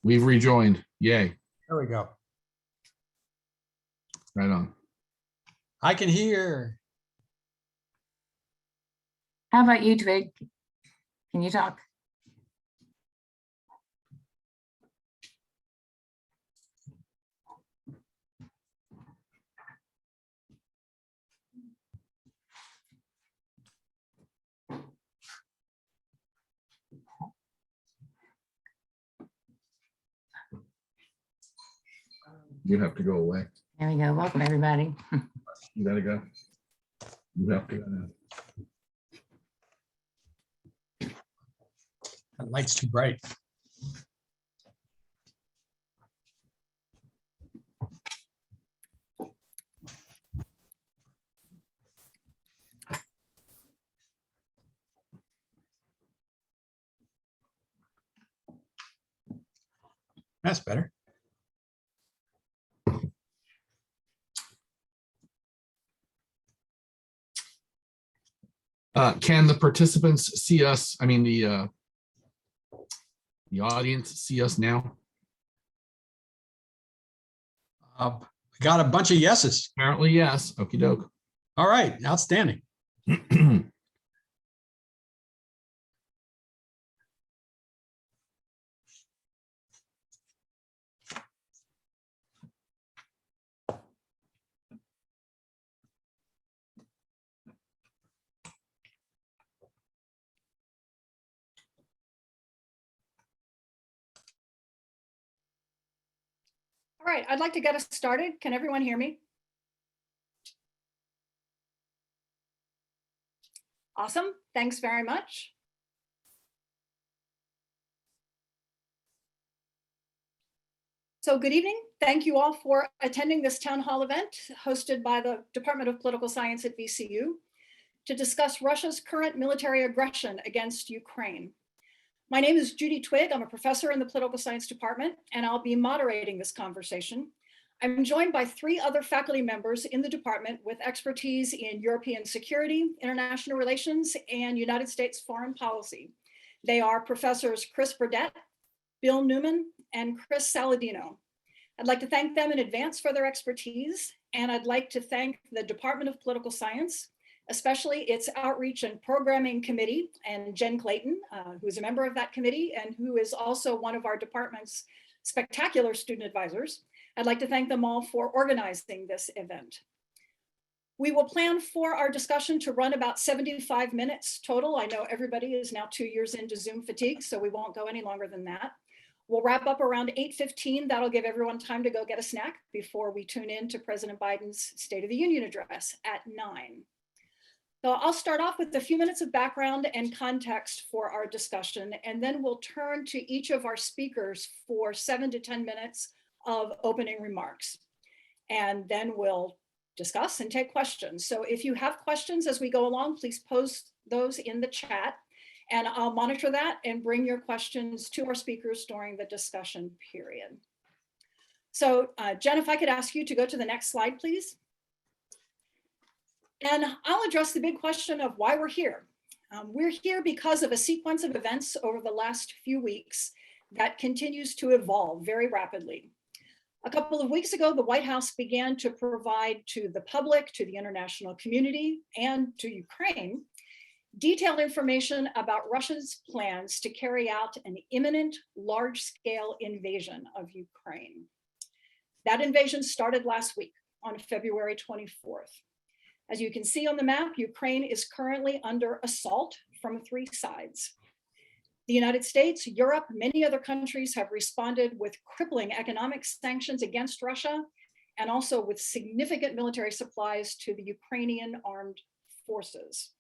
We've rejoined. Yay. There we go. Right on. I can hear. How about you, Twig? Can you talk? You have to go away. There we go. Welcome, everybody. You gotta go. You have to go now. That light's too bright. That's better. Can the participants see us? I mean, the audience see us now? We got a bunch of yeses. Apparently, yes. Okie doke. All right, outstanding. All right, I'd like to get us started. Can everyone hear me? Awesome, thanks very much. So good evening. Thank you all for attending this town hall event hosted by the Department of Political Science at VCU to discuss Russia's current military aggression against Ukraine. My name is Judy Twigg. I'm a professor in the Political Science Department, and I'll be moderating this conversation. I'm joined by 3 other faculty members in the department with expertise in European security, international relations, and United States foreign policy. They are Professors Chris Burdett, Bill Newmann, and Chris Saladino. I'd like to thank them in advance for their expertise, and I'd like to thank the Department of Political Science, especially its Outreach and Programming Committee, and Jen Clayton, who is a member of that committee and who is also one of our department's spectacular student advisors. I'd like to thank them all for organizing this event. We will plan for our discussion to run about 75 minutes total. I know everybody is now 2 years into Zoom fatigue, so we won't go any longer than that. We'll wrap up around 8:15. That'll give everyone time to go get a snack before we tune in to President Biden's State of the Union address at 9. So I'll start off with a few minutes of background and context for our discussion, and then we'll turn to each of our speakers for 7 to 10 minutes of opening remarks. And then we'll discuss and take questions. So if you have questions as we go along, please post those in the chat, and I'll monitor that and bring your questions to our speakers during the discussion period. So Jen, if I could ask you to go to the next slide, please. And I'll address the big question of why we're here. We're here because of a sequence of events over the last few weeks that continues to evolve very rapidly. A couple of weeks ago, the White House began to provide to the public, to the international community, and to Ukraine, detailed information about Russia's plans to carry out an imminent large-scale invasion of Ukraine. That invasion started last week on February 24th. As you can see on the map, Ukraine is currently under assault from 3 sides. The United States, Europe, many other countries have responded with crippling economic sanctions against Russia, and also with significant military supplies to the Ukrainian armed forces.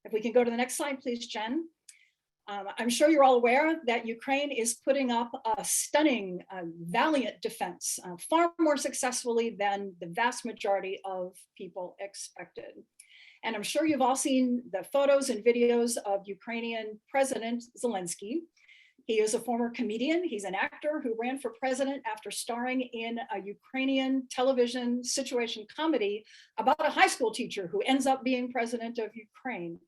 If we can go to the next slide, please, Jen. I'm sure you're all aware that Ukraine is putting up a stunning, valiant defense, far more successfully than the vast majority of people expected. And I'm sure you've all seen the photos and videos of Ukrainian President Zelensky. He is a former comedian. He's an actor who ran for president after starring in a Ukrainian television situation comedy about a high school teacher who ends up being president of Ukraine.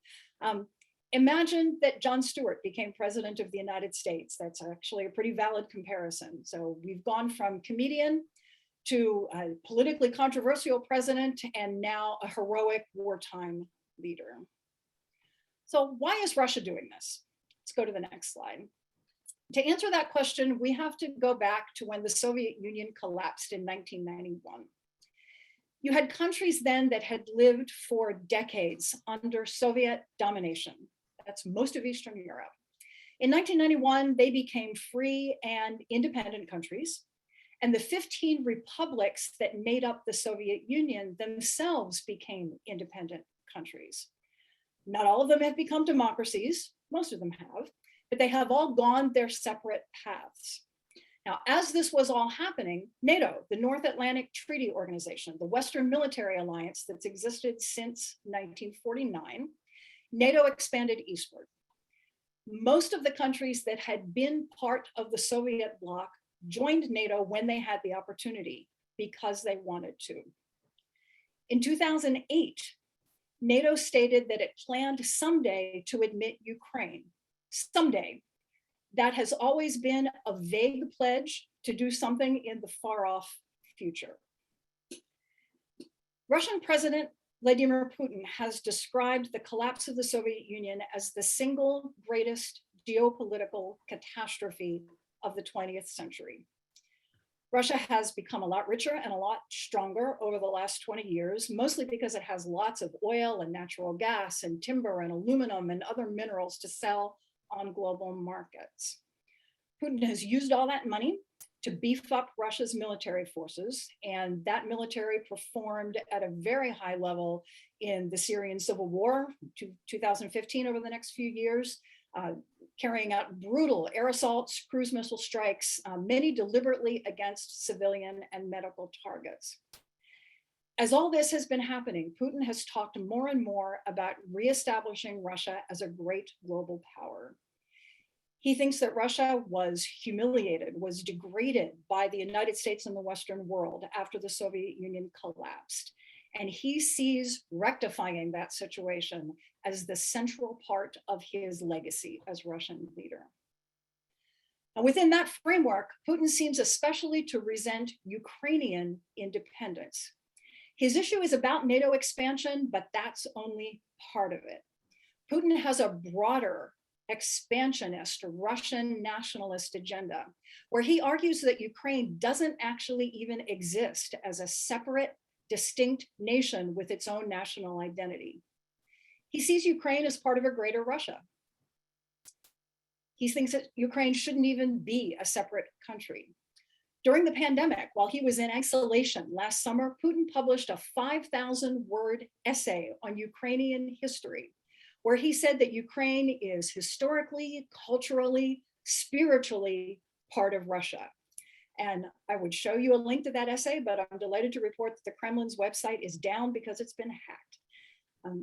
Imagine that Jon Stewart became president of the United States. That's actually a pretty valid comparison. So we've gone from comedian to a politically controversial president and now a heroic wartime leader. So why is Russia doing this? Let's go to the next slide. To answer that question, we have to go back to when the Soviet Union collapsed in 1991. You had countries then that had lived for decades under Soviet domination. That's most of Eastern Europe. In 1991, they became free and independent countries. And the 15 republics that made up the Soviet Union themselves became independent countries. Not all of them have become democracies, most of them have, but they have all gone their separate paths. Now, as this was all happening, NATO, the North Atlantic Treaty Organization, the Western military alliance that's existed since 1949, NATO expanded eastward. Most of the countries that had been part of the Soviet bloc joined NATO when they had the opportunity because they wanted to. In 2008, NATO stated that it planned someday to admit Ukraine. Someday. That has always been a vague pledge to do something in the far off future. Russian President Vladimir Putin has described the collapse of the Soviet Union as the single greatest geopolitical catastrophe of the 20th century. Russia has become a lot richer and a lot stronger over the last 20 years, mostly because it has lots of oil and natural gas and timber and aluminum and other minerals to sell on global markets. Putin has used all that money to beef up Russia's military forces, and that military performed at a very high level in the Syrian civil war, 2015 over the next few years, carrying out brutal air assaults, cruise missile strikes, many deliberately against civilian and medical targets. As all this has been happening, Putin has talked more and more about reestablishing Russia as a great global power. He thinks that Russia was humiliated, was degraded by the United States and the Western world after the Soviet Union collapsed. And he sees rectifying that situation as the central part of his legacy as Russian leader. And within that framework, Putin seems especially to resent Ukrainian independence. His issue is about NATO expansion, but that's only part of it. Putin has a broader expansionist Russian nationalist agenda, where he argues that Ukraine doesn't actually even exist as a separate, distinct nation with its own national identity. He sees Ukraine as part of a greater Russia. He thinks that Ukraine shouldn't even be a separate country. During the pandemic, while he was in isolation last summer, Putin published a 5,000-word essay on Ukrainian history, where he said that Ukraine is historically, culturally, spiritually part of Russia. And I would show you a link to that essay, but I'm delighted to report that the Kremlin's website is down because it's been hacked.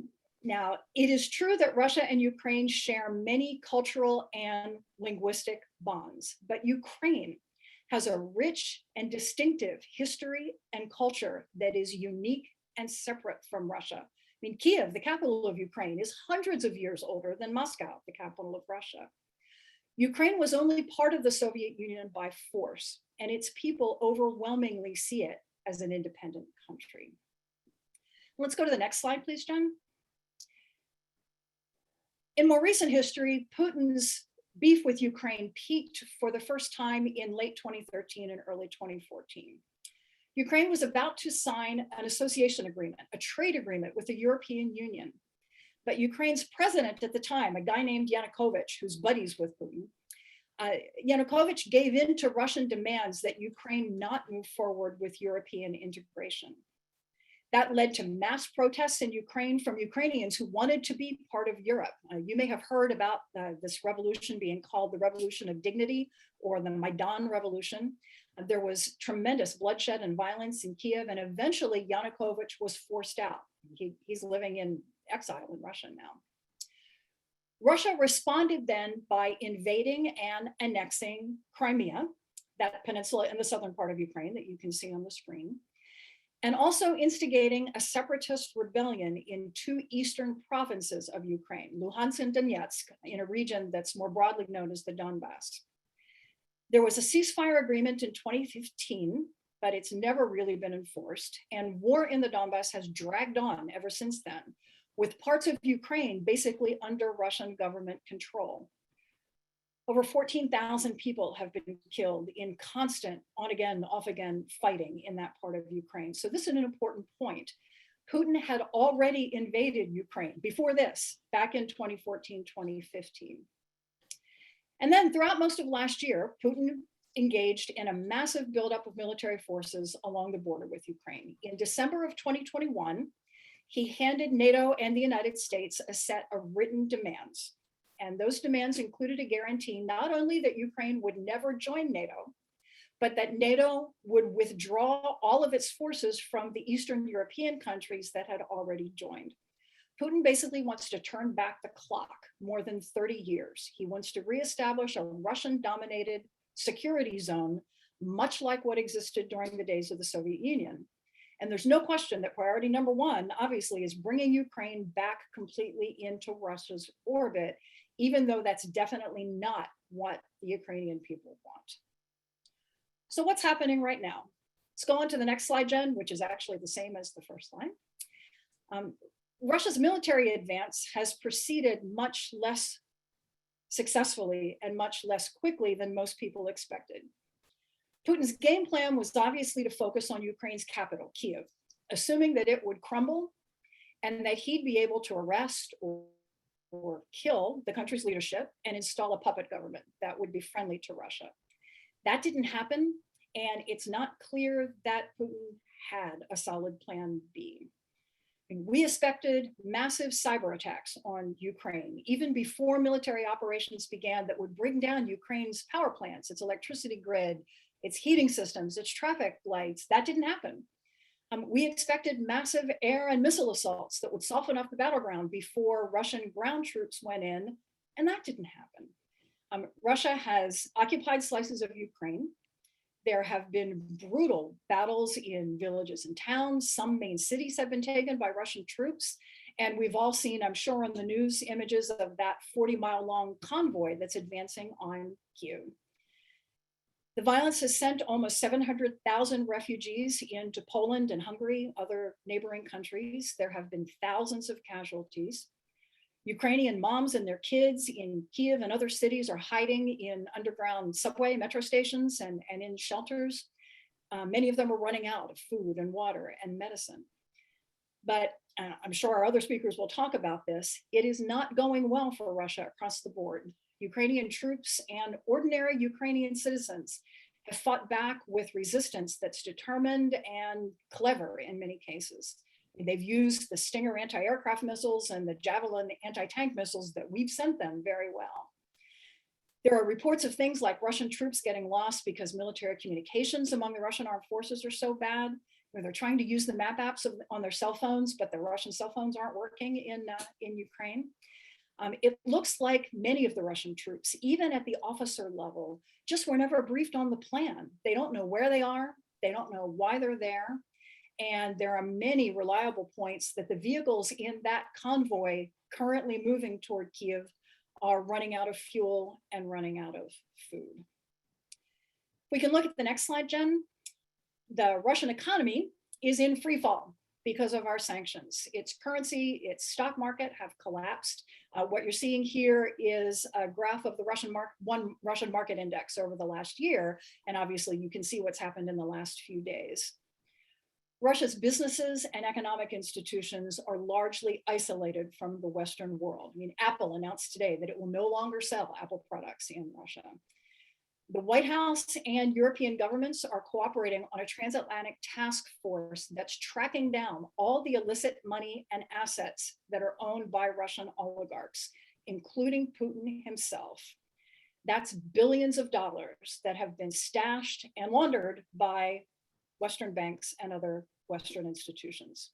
Now, it is true that Russia and Ukraine share many cultural and linguistic bonds, but Ukraine has a rich and distinctive history and culture that is unique and separate from Russia. I mean, Kiev, the capital of Ukraine, is hundreds of years older than Moscow, the capital of Russia. Ukraine was only part of the Soviet Union by force, and its people overwhelmingly see it as an independent country. Let's go to the next slide, please, Jen. In more recent history, Putin's beef with Ukraine peaked for the first time in late 2013 and early 2014. Ukraine was about to sign an association agreement, a trade agreement with the European Union. But Ukraine's president at the time, a guy named Yanukovych, who's buddies with Putin, Yanukovych gave in to Russian demands that Ukraine not move forward with European integration. That led to mass protests in Ukraine from Ukrainians who wanted to be part of Europe. You may have heard about this revolution being called the Revolution of Dignity or the Maidan Revolution. There was tremendous bloodshed and violence in Kiev, and eventually Yanukovych was forced out. He's living in exile in Russia now. Russia responded then by invading and annexing Crimea, that peninsula in the southern part of Ukraine that you can see on the screen. and also instigating a separatist rebellion in two eastern provinces of Ukraine, Luhansk and Donetsk, in a region that's more broadly known as the Donbass. There was a ceasefire agreement in 2015, but it's never really been enforced, and war in the Donbass has dragged on ever since then, with parts of Ukraine basically under Russian government control. Over 14,000 people have been killed in constant on-again, off-again fighting in that part of Ukraine. So this is an important point. Putin had already invaded Ukraine before this, back in 2014, 2015. And then throughout most of last year, Putin engaged in a massive buildup of military forces along the border with Ukraine. In December of 2021, he handed NATO and the United States a set of written demands. And those demands included a guarantee not only that Ukraine would never join NATO, but that NATO would withdraw all of its forces from the Eastern European countries that had already joined. Putin basically wants to turn back the clock more than 30 years. He wants to reestablish a Russian-dominated security zone, much like what existed during the days of the Soviet Union. And there's no question that priority number one, obviously, is bringing Ukraine back completely into Russia's orbit, even though that's definitely not what the Ukrainian people want. So what's happening right now? Let's go on to the next slide, Jen, which is actually the same as the first line. Russia's military advance has proceeded much less successfully and much less quickly than most people expected. Putin's game plan was obviously to focus on Ukraine's capital, Kyiv, assuming that it would crumble and that he'd be able to arrest or kill the country's leadership and install a puppet government that would be friendly to Russia. That didn't happen, and it's not clear that Putin had a solid plan B. And we expected massive cyber attacks on Ukraine, even before military operations began, that would bring down Ukraine's power plants, its electricity grid, its heating systems, its traffic lights. That didn't happen. We expected massive air and missile assaults that would soften up the battleground before Russian ground troops went in, and that didn't happen. Russia has occupied slices of Ukraine. There have been brutal battles in villages and towns. Some main cities have been taken by Russian troops. And we've all seen, I'm sure, on the news images of that 40-mile-long convoy that's advancing on Kyiv. The violence has sent almost 700,000 refugees into Poland and Hungary, other neighboring countries. There have been thousands of casualties. Ukrainian moms and their kids in Kyiv and other cities are hiding in underground subway, metro stations, and in shelters. Many of them are running out of food and water and medicine. But I'm sure our other speakers will talk about this. It is not going well for Russia across the board. Ukrainian troops and ordinary Ukrainian citizens have fought back with resistance that's determined and clever in many cases. They've used the Stinger anti-aircraft missiles and the Javelin anti-tank missiles that we've sent them very well. There are reports of things like Russian troops getting lost because military communications among the Russian armed forces are so bad, where they're trying to use the map apps on their cell phones, but the Russian cell phones aren't working in Ukraine. It looks like many of the Russian troops, even at the officer level, just were never briefed on the plan. They don't know where they are. They don't know why they're there. And there are many reliable points that the vehicles in that convoy currently moving toward Kyiv are running out of fuel and running out of food. We can look at the next slide, Jen. The Russian economy is in free fall because of our sanctions. Its currency, its stock market have collapsed. What you're seeing here is a graph of the Russian market index over the last year. And obviously you can see what's happened in the last few days. Russia's businesses and economic institutions are largely isolated from the Western world. I mean, Apple announced today that it will no longer sell Apple products in Russia. The White House and European governments are cooperating on a transatlantic task force that's tracking down all the illicit money and assets that are owned by Russian oligarchs, including Putin himself. That's billions of dollars that have been stashed and laundered by Western banks and other Western institutions.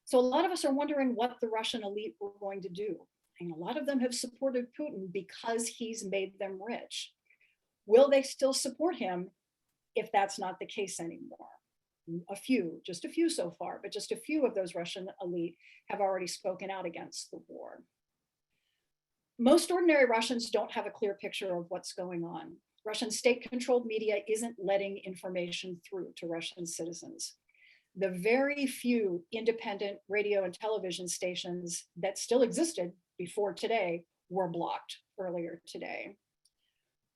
So a lot of us are wondering what the Russian elite were going to do. And a lot of them have supported Putin because he's made them rich. Will they still support him if that's not the case anymore? just a few so far, but just a few of those Russian elite have already spoken out against the war. Most ordinary Russians don't have a clear picture of what's going on. Russian state-controlled media isn't letting information through to Russian citizens. The very few independent radio and television stations that still existed before today were blocked earlier today.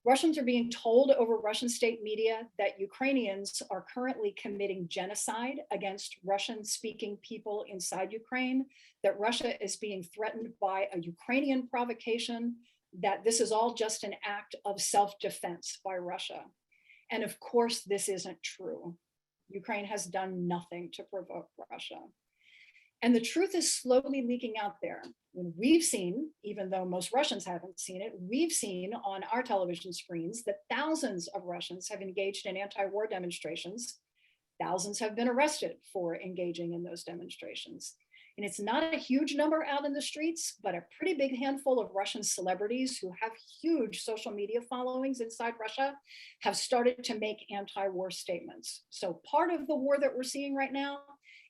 Russians are being told over Russian state media that Ukrainians are currently committing genocide against Russian-speaking people inside Ukraine, that Russia is being threatened by a Ukrainian provocation, that this is all just an act of self-defense by Russia. And of course, this isn't true. Ukraine has done nothing to provoke Russia. And the truth is slowly leaking out there. When we've seen, even though most Russians haven't seen it, we've seen on our television screens that thousands of Russians have engaged in anti-war demonstrations. Thousands have been arrested for engaging in those demonstrations. And it's not a huge number out in the streets, but a pretty big handful of Russian celebrities who have huge social media followings inside Russia have started to make anti-war statements. So part of the war that we're seeing right now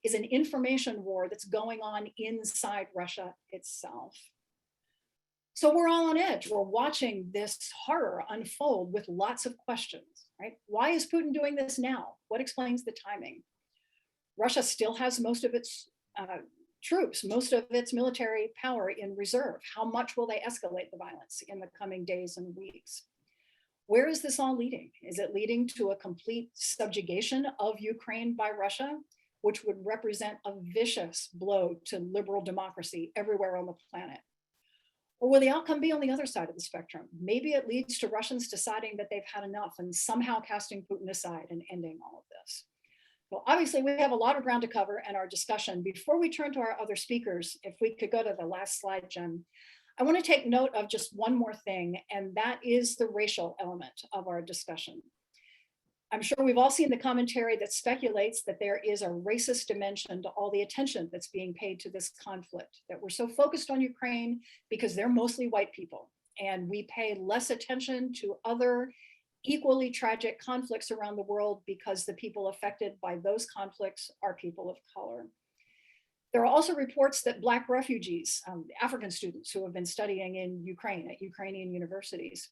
is an information war that's going on inside Russia itself. So we're all on edge. We're watching this horror unfold with lots of questions, right? Why is Putin doing this now? What explains the timing? Russia still has most of its troops, most of its military power in reserve. How much will they escalate the violence in the coming days and weeks? Where is this all leading? Is it leading to a complete subjugation of Ukraine by Russia, which would represent a vicious blow to liberal democracy everywhere on the planet? Or will the outcome be on the other side of the spectrum? Maybe it leads to Russians deciding that they've had enough and somehow casting Putin aside and ending all of this. Well, obviously we have a lot of ground to cover in our discussion. Before we turn to our other speakers, if we could go to the last slide, Jen, I want to take note of just one more thing, and that is the racial element of our discussion. I'm sure we've all seen the commentary that speculates that there is a racist dimension to all the attention that's being paid to this conflict, that we're so focused on Ukraine because they're mostly white people, and we pay less attention to other equally tragic conflicts around the world because the people affected by those conflicts are people of color. There are also reports that Black refugees, African students who have been studying in Ukraine at Ukrainian universities,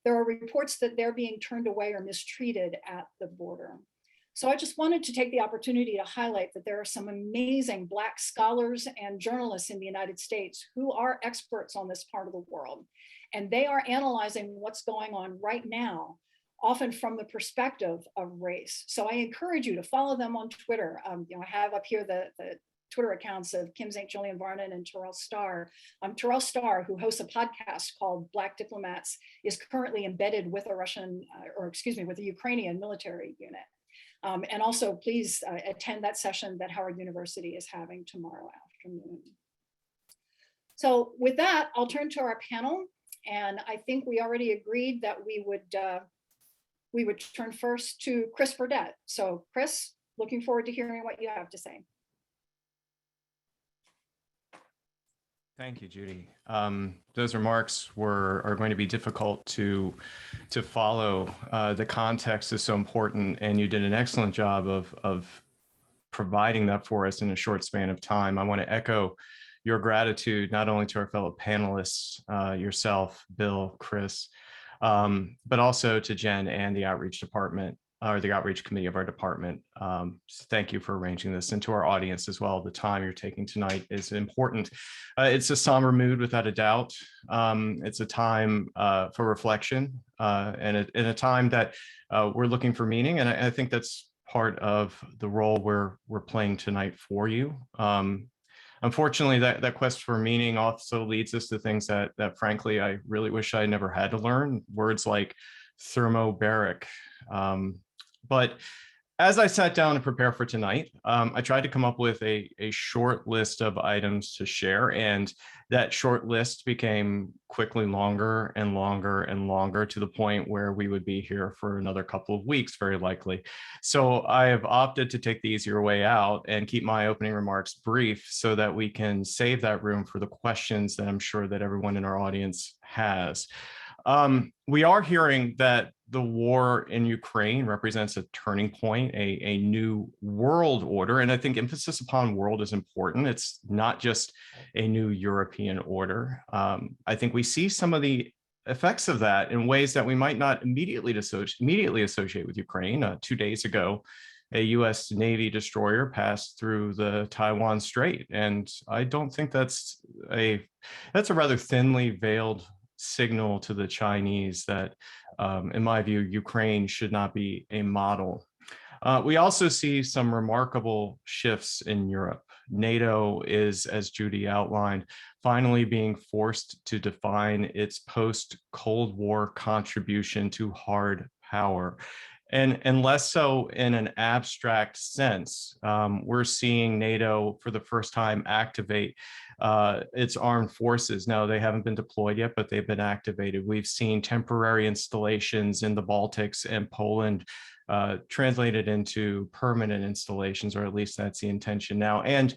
there are reports that they're being turned away or mistreated at the border. So I just wanted to take the opportunity to highlight that there are some amazing Black scholars and journalists in the United States who are experts on this part of the world. And they are analyzing what's going on right now, often from the perspective of race. So I encourage you to follow them on Twitter. I have up here the Twitter accounts of Kim St. Julian Varnon and Terrell Starr. Terrell Starr, who hosts a podcast called Black Diplomats, is currently embedded with with a Ukrainian military unit. And also please attend that session that Howard University is having tomorrow afternoon. So with that, I'll turn to our panel. And I think we already agreed that we would turn first to Chris Burdett. So Chris, looking forward to hearing what you have to say. Thank you, Judy. Those remarks are going to be difficult to follow. The context is so important, and you did an excellent job of providing that for us in a short span of time. I want to echo your gratitude not only to our fellow panelists, yourself, Bill, Chris, but also to Jen and the outreach department, or the outreach committee of our department. Thank you for arranging this, and to our audience as well. The time you're taking tonight is important. It's a somber mood without a doubt. It's a time for reflection, and a time that we're looking for meaning. And I think that's part of the role we're playing tonight for you. Unfortunately, that quest for meaning also leads us to things that frankly, I really wish I never had to learn. Words like thermobaric. But as I sat down to prepare for tonight, I tried to come up with a short list of items to share, and that short list became quickly longer and longer and longer, to the point where we would be here for another couple of weeks, very likely. So I have opted to take the easier way out and keep my opening remarks brief so that we can save that room for the questions that I'm sure that everyone in our audience has. We are hearing that the war in Ukraine represents a turning point, a new world order. And I think emphasis upon world is important. It's not just a new European order. I think we see some of the effects of that in ways that we might not immediately associate with Ukraine. 2 days ago, a US Navy destroyer passed through the Taiwan Strait. And I don't think that's a rather thinly veiled signal to the Chinese that, in my view, Ukraine should not be a model. We also see some remarkable shifts in Europe. NATO is, as Judy outlined, finally being forced to define its post-Cold War contribution to hard power. And less so in an abstract sense. We're seeing NATO for the first time activate its armed forces. Now, they haven't been deployed yet, but they've been activated. We've seen temporary installations in the Baltics and Poland translated into permanent installations, or at least that's the intention now. And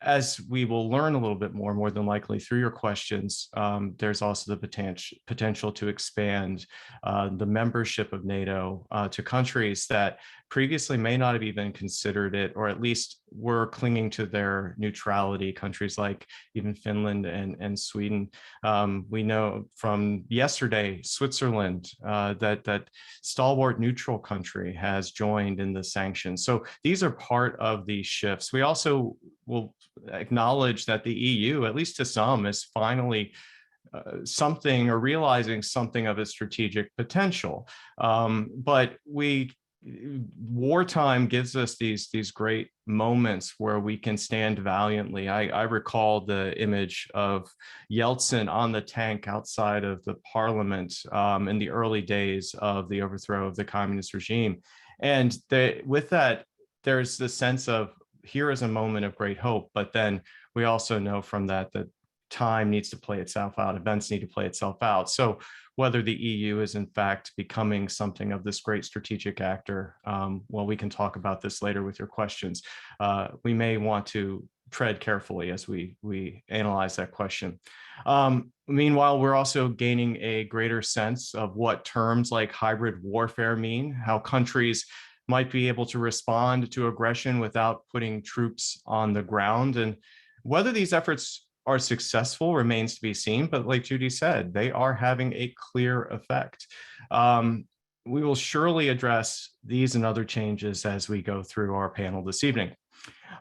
as we will learn a little bit more than likely through your questions, there's also the potential to expand the membership of NATO to countries that previously may not have even considered it, or at least were clinging to their neutrality, countries like even Finland and Sweden. We know from yesterday, Switzerland, that stalwart neutral country has joined in the sanctions. So these are part of these shifts. We also will acknowledge that the EU, at least to some, is finally something, or realizing something of its strategic potential. But wartime gives us these great moments where we can stand valiantly. I recall the image of Yeltsin on the tank outside of the parliament in the early days of the overthrow of the communist regime. And with that, there's the sense of, here is a moment of great hope, but then we also know from that time needs to play itself out, events need to play itself out. So whether the EU is in fact becoming something of this great strategic actor, well, we can talk about this later with your questions. We may want to tread carefully as we analyze that question. Meanwhile, we're also gaining a greater sense of what terms like hybrid warfare mean, how countries might be able to respond to aggression without putting troops on the ground. And whether these efforts are successful remains to be seen, but like Judy said, they are having a clear effect. We will surely address these and other changes as we go through our panel this evening.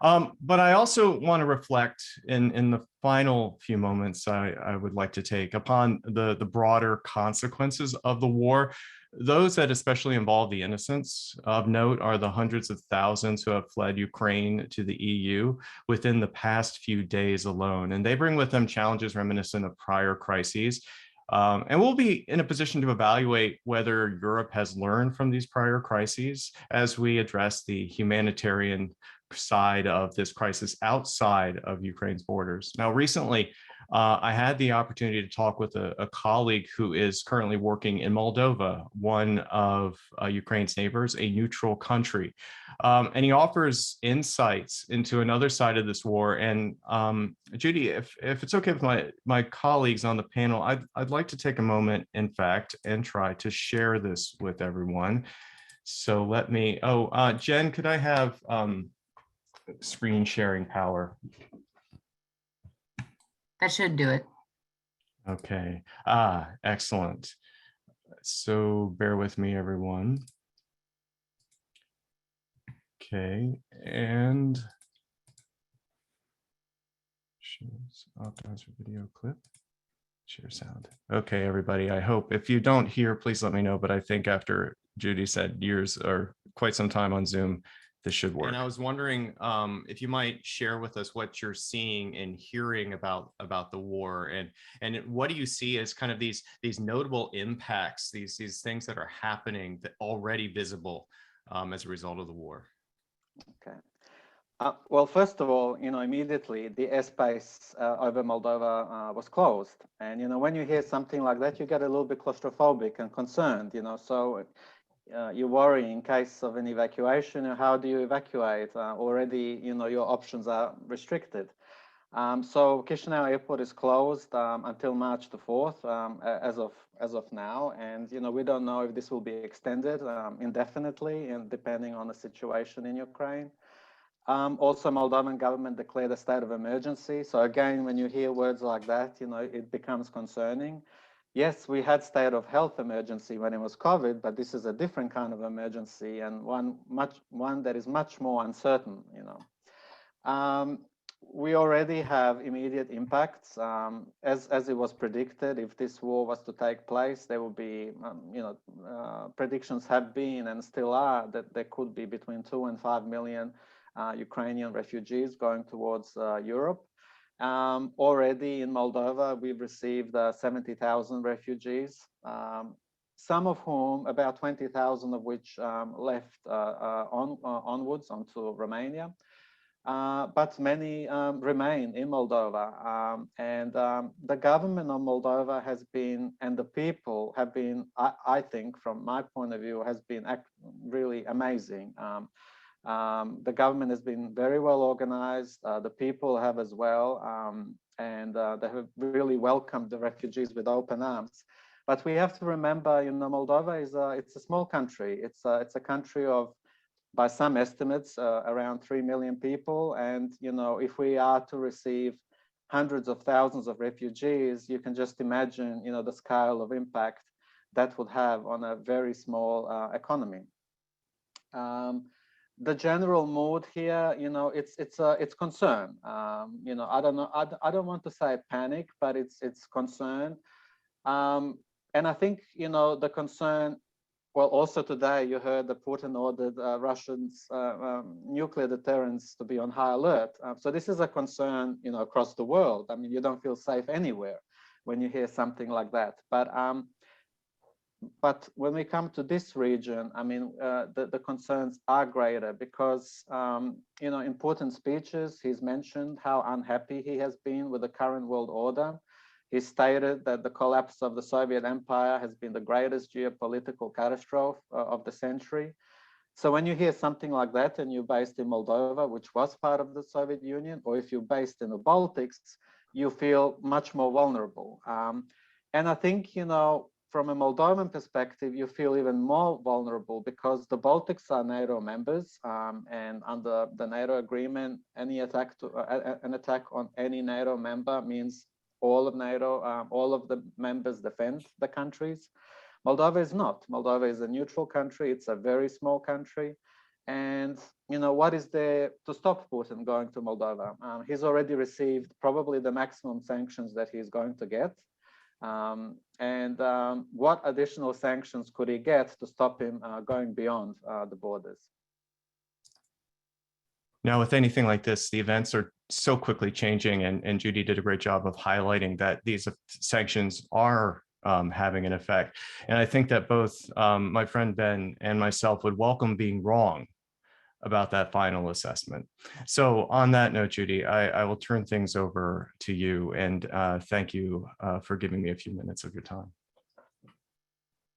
But I also want to reflect in the final few moments I would like to take upon the broader consequences of the war. Those that especially involve the innocents. Of note are the hundreds of thousands who have fled Ukraine to the EU within the past few days alone. And they bring with them challenges reminiscent of prior crises. And we'll be in a position to evaluate whether Europe has learned from these prior crises as we address the humanitarian side of this crisis outside of Ukraine's borders. Now, recently, I had the opportunity to talk with a colleague who is currently working in Moldova, one of Ukraine's neighbors, a neutral country. And he offers insights into another side of this war. And Judy, if it's okay with my colleagues on the panel, I'd like to take a moment, in fact, and try to share this with everyone. So let me, Jen, could I have screen sharing power? That should do it. Okay. Excellent. So bear with me, everyone. Okay, and optimize for video clip. Share sound. Okay, everybody. I hope if you don't hear, please let me know. But I think after Judy said years or quite some time on Zoom, this should work. And I was wondering if you might share with us what you're seeing and hearing about the war, and what do you see as kind of these notable impacts, these things that are happening that already visible as a result of the war. Okay. Well, first of all, immediately the airspace over Moldova was closed, and when you hear something like that, you get a little bit claustrophobic and concerned. So. You worry in case of an evacuation. How do you evacuate? Already, your options are restricted. So Chisinau Airport is closed until March the 4th, as of now, and we don't know if this will be extended indefinitely, and depending on the situation in Ukraine. Also, Moldovan government declared a state of emergency. So again, when you hear words like that, it becomes concerning. Yes, we had state of health emergency when it was COVID, but this is a different kind of emergency, and one that is much more uncertain. We already have immediate impacts, as it was predicted. If this war was to take place, there will be, predictions have been and still are that there could be between 2 and 5 million Ukrainian refugees going towards Europe. Already in Moldova, we've received 70,000 refugees, some of whom, about 20,000 of which left onwards onto Romania. But many remain in Moldova, and the government of Moldova has been, and the people have been, I think, from my point of view, has been really amazing. The government has been very well organized. The people have as well, and they have really welcomed the refugees with open arms. But we have to remember, Moldova is it's a small country. It's a country of, by some estimates, around 3 million people. And, if we are to receive hundreds of thousands of refugees, you can just imagine, the scale of impact that would have on a very small economy. The general mood here, it's concern. I don't know. I don't want to say panic, but it's concern. And I think, the concern. Well, also today you heard that Putin ordered Russians' nuclear deterrents to be on high alert. So this is a concern, across the world. I mean, you don't feel safe anywhere when you hear something like that. But when we come to this region, I mean, the concerns are greater because, in Putin's speeches, he's mentioned how unhappy he has been with the current world order. He stated that the collapse of the Soviet Empire has been the greatest geopolitical catastrophe of the century. So when you hear something like that and you're based in Moldova, which was part of the Soviet Union, or if you're based in the Baltics, you feel much more vulnerable. And I think, from a Moldovan perspective, you feel even more vulnerable because the Baltics are NATO members, and under the NATO agreement, any attack an attack on any NATO member means all of NATO, all of the members defend the countries. Moldova is not. Moldova is a neutral country. It's a very small country. And, what is there to stop Putin going to Moldova? He's already received probably the maximum sanctions that he's going to get. What additional sanctions could he get to stop him going beyond the borders? Now, with anything like this, the events are so quickly changing, and Judy did a great job of highlighting that these sanctions are having an effect. And I think that both my friend Ben and myself would welcome being wrong about that final assessment. So on that note, Judy, I will turn things over to you, and thank you for giving me a few minutes of your time.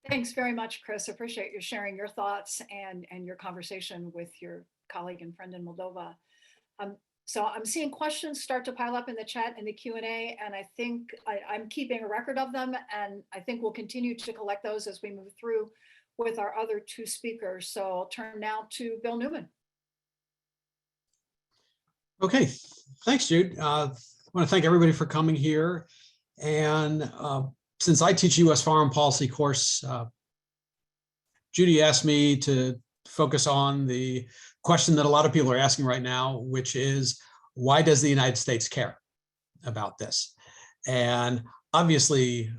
Thanks very much, Chris. Appreciate you sharing your thoughts and your conversation with your colleague and friend in Moldova. So I'm seeing questions start to pile up in the chat and the Q&A, and I think I'm keeping a record of them, and I think we'll continue to collect those as we move through with our other two speakers. So I'll turn now to Bill Newman. Okay, thanks, Jude. I want to thank everybody for coming here. And since I teach US foreign policy course, Judy asked me to focus on the question that a lot of people are asking right now, which is, why does the United States care about this? And obviously,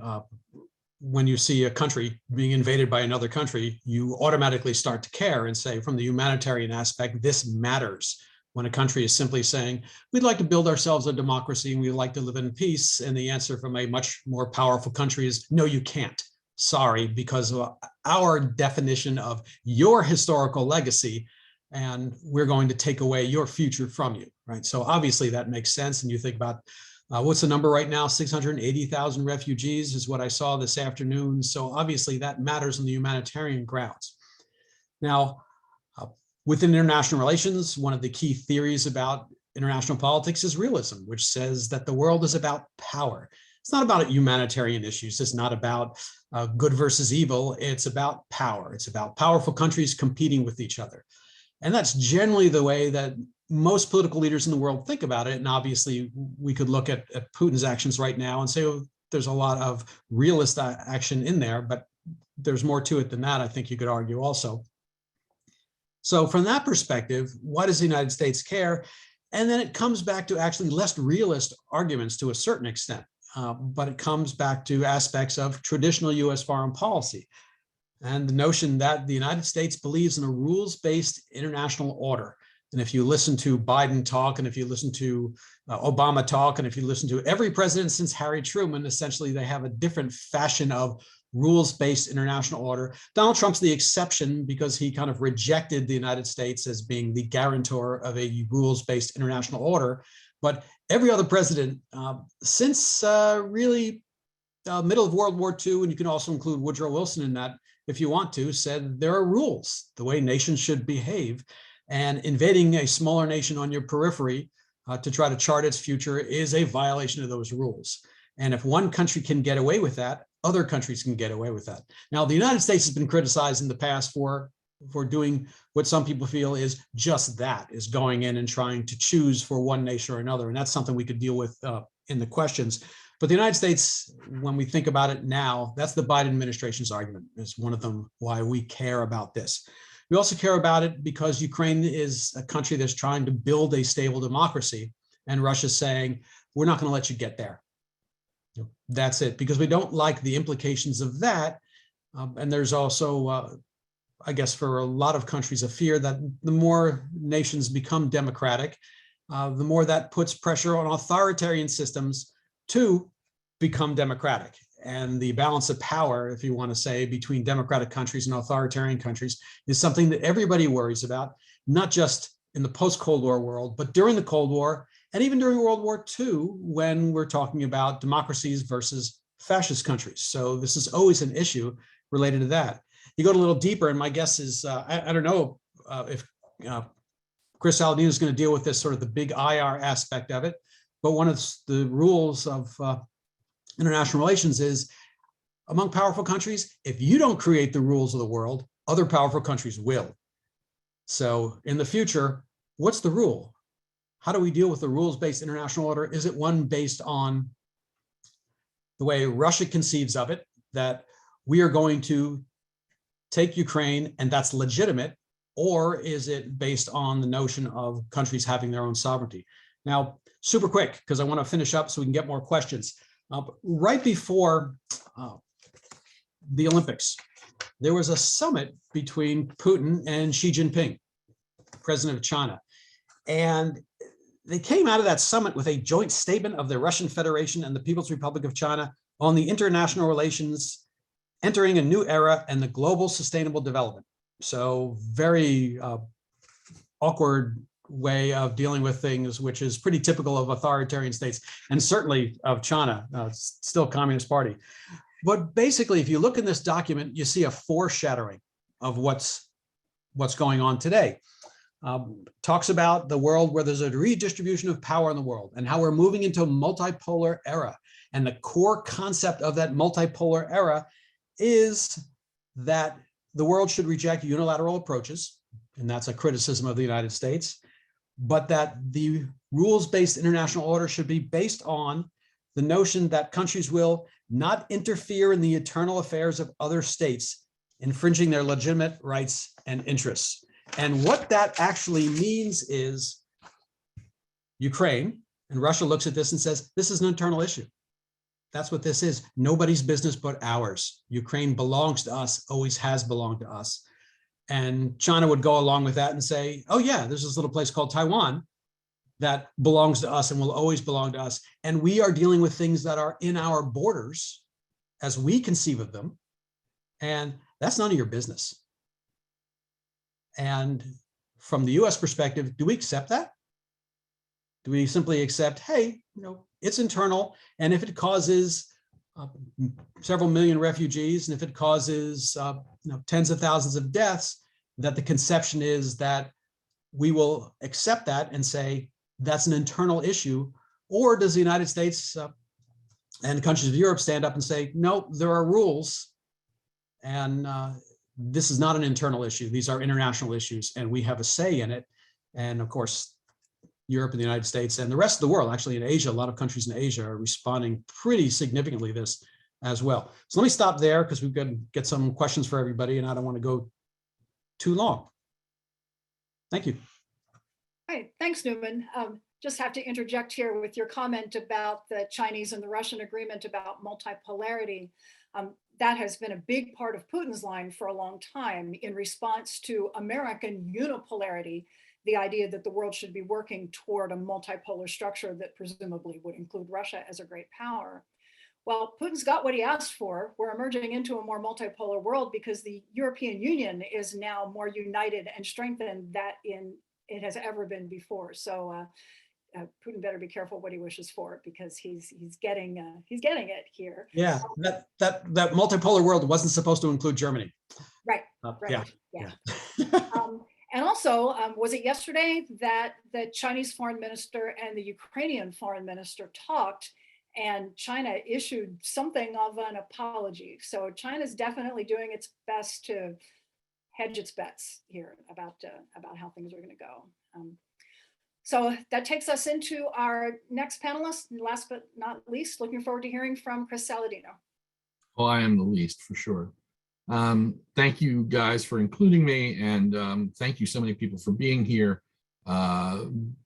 when you see a country being invaded by another country, you automatically start to care and say, from the humanitarian aspect, this matters. When a country is simply saying, we'd like to build ourselves a democracy and we'd like to live in peace, and the answer from a much more powerful country is, no, you can't. Sorry, because of our definition of your historical legacy, and we're going to take away your future from you, right? So obviously that makes sense. And you think about what's the number right now? 680,000 refugees is what I saw this afternoon. So obviously that matters on the humanitarian grounds. Now, within international relations, one of the key theories about international politics is realism, which says that the world is about power. It's not about humanitarian issues. It's not about good versus evil. It's about power. It's about powerful countries competing with each other. And that's generally the way that most political leaders in the world think about it. And obviously, we could look at Putin's actions right now and say, oh, there's a lot of realist action in there, but there's more to it than that, I think you could argue also. So from that perspective, why does the United States care? And then it comes back to actually less realist arguments to a certain extent, but it comes back to aspects of traditional US foreign policy and the notion that the United States believes in a rules-based international order. And if you listen to Biden talk, and if you listen to Obama talk, and if you listen to every president since Harry Truman, essentially they have a different fashion of rules-based international order. Donald Trump's the exception because he kind of rejected the United States as being the guarantor of a rules-based international order. But every other president since really middle of World War II, and you can also include Woodrow Wilson in that if you want to, said there are rules, the way nations should behave. And invading a smaller nation on your periphery to try to chart its future is a violation of those rules. And if one country can get away with that, other countries can get away with that. Now, the United States has been criticized in the past for doing what some people feel is just that, is going in and trying to choose for one nation or another. And that's something we could deal with in the questions. But the United States, when we think about it now, that's the Biden administration's argument, is one of them why we care about this. We also care about it because Ukraine is a country that's trying to build a stable democracy, and Russia's saying, we're not going to let you get there. That's it, because we don't like the implications of that. And there's also, I guess, for a lot of countries, a fear that the more nations become democratic, the more that puts pressure on authoritarian systems to become democratic. And the balance of power, if you want to say, between democratic countries and authoritarian countries is something that everybody worries about, not just in the post-Cold War world, but during the Cold War and even during World War II, when we're talking about democracies versus fascist countries. So this is always an issue related to that. You go a little deeper, and my guess is, I don't know if Chris Saladino is going to deal with this sort of the big IR aspect of it, but one of the rules of international relations is, among powerful countries, if you don't create the rules of the world, other powerful countries will. So in the future, what's the rule? How do we deal with the rules-based international order? Is it one based on the way Russia conceives of it, that we are going to take Ukraine and that's legitimate, or is it based on the notion of countries having their own sovereignty? Now, super quick, because I want to finish up so we can get more questions. Right before the Olympics, there was a summit between Putin and Xi Jinping, president of China. And they came out of that summit with a joint statement of the Russian Federation and the People's Republic of China on the international relations entering a new era and the global sustainable development. So very awkward way of dealing with things, which is pretty typical of authoritarian states and certainly of China, still Communist Party. But basically, if you look in this document, you see a foreshadowing of what's going on today. Talks about the world where there's a redistribution of power in the world and how we're moving into a multipolar era. And the core concept of that multipolar era is that the world should reject unilateral approaches, and that's a criticism of the United States, but that the rules-based international order should be based on the notion that countries will not interfere in the internal affairs of other states, infringing their legitimate rights and interests. And what that actually means is Ukraine, and Russia looks at this and says, this is an internal issue. That's what this is. Nobody's business but ours. Ukraine belongs to us, always has belonged to us. And China would go along with that and say, oh yeah, there's this little place called Taiwan that belongs to us and will always belong to us. And we are dealing with things that are in our borders as we conceive of them. And that's none of your business. And from the US perspective, do we accept that? Do we simply accept, hey, it's internal, and if it causes several million refugees, and if it causes tens of thousands of deaths, that the conception is that we will accept that and say, that's an internal issue? Or does the United States and countries of Europe stand up and say, no, there are rules, and this is not an internal issue. These are international issues, and we have a say in it. And of course, Europe and the United States and the rest of the world, actually in Asia, a lot of countries in Asia are responding pretty significantly to this as well. So let me stop there because we've got to get some questions for everybody, and I don't want to go too long. Thank you. Hi, thanks, Newman. Just have to interject here with your comment about the Chinese and the Russian agreement about multipolarity. That has been a big part of Putin's line for a long time in response to American unipolarity, the idea that the world should be working toward a multipolar structure that presumably would include Russia as a great power. Well, Putin's got what he asked for. We're emerging into a more multipolar world because the European Union is now more united and strengthened than it has ever been before. So Putin better be careful what he wishes for, because he's getting it here. Yeah, that multipolar world wasn't supposed to include Germany. Right. Yeah. And also, was it yesterday that the Chinese foreign minister and the Ukrainian foreign minister talked, and China issued something of an apology? So China's definitely doing its best to hedge its bets here about how things are going to go. So that takes us into our next panelist. Last but not least, looking forward to hearing from Chris Saladino. Well, I am the least, for sure. Thank you guys for including me, and thank you so many people for being here,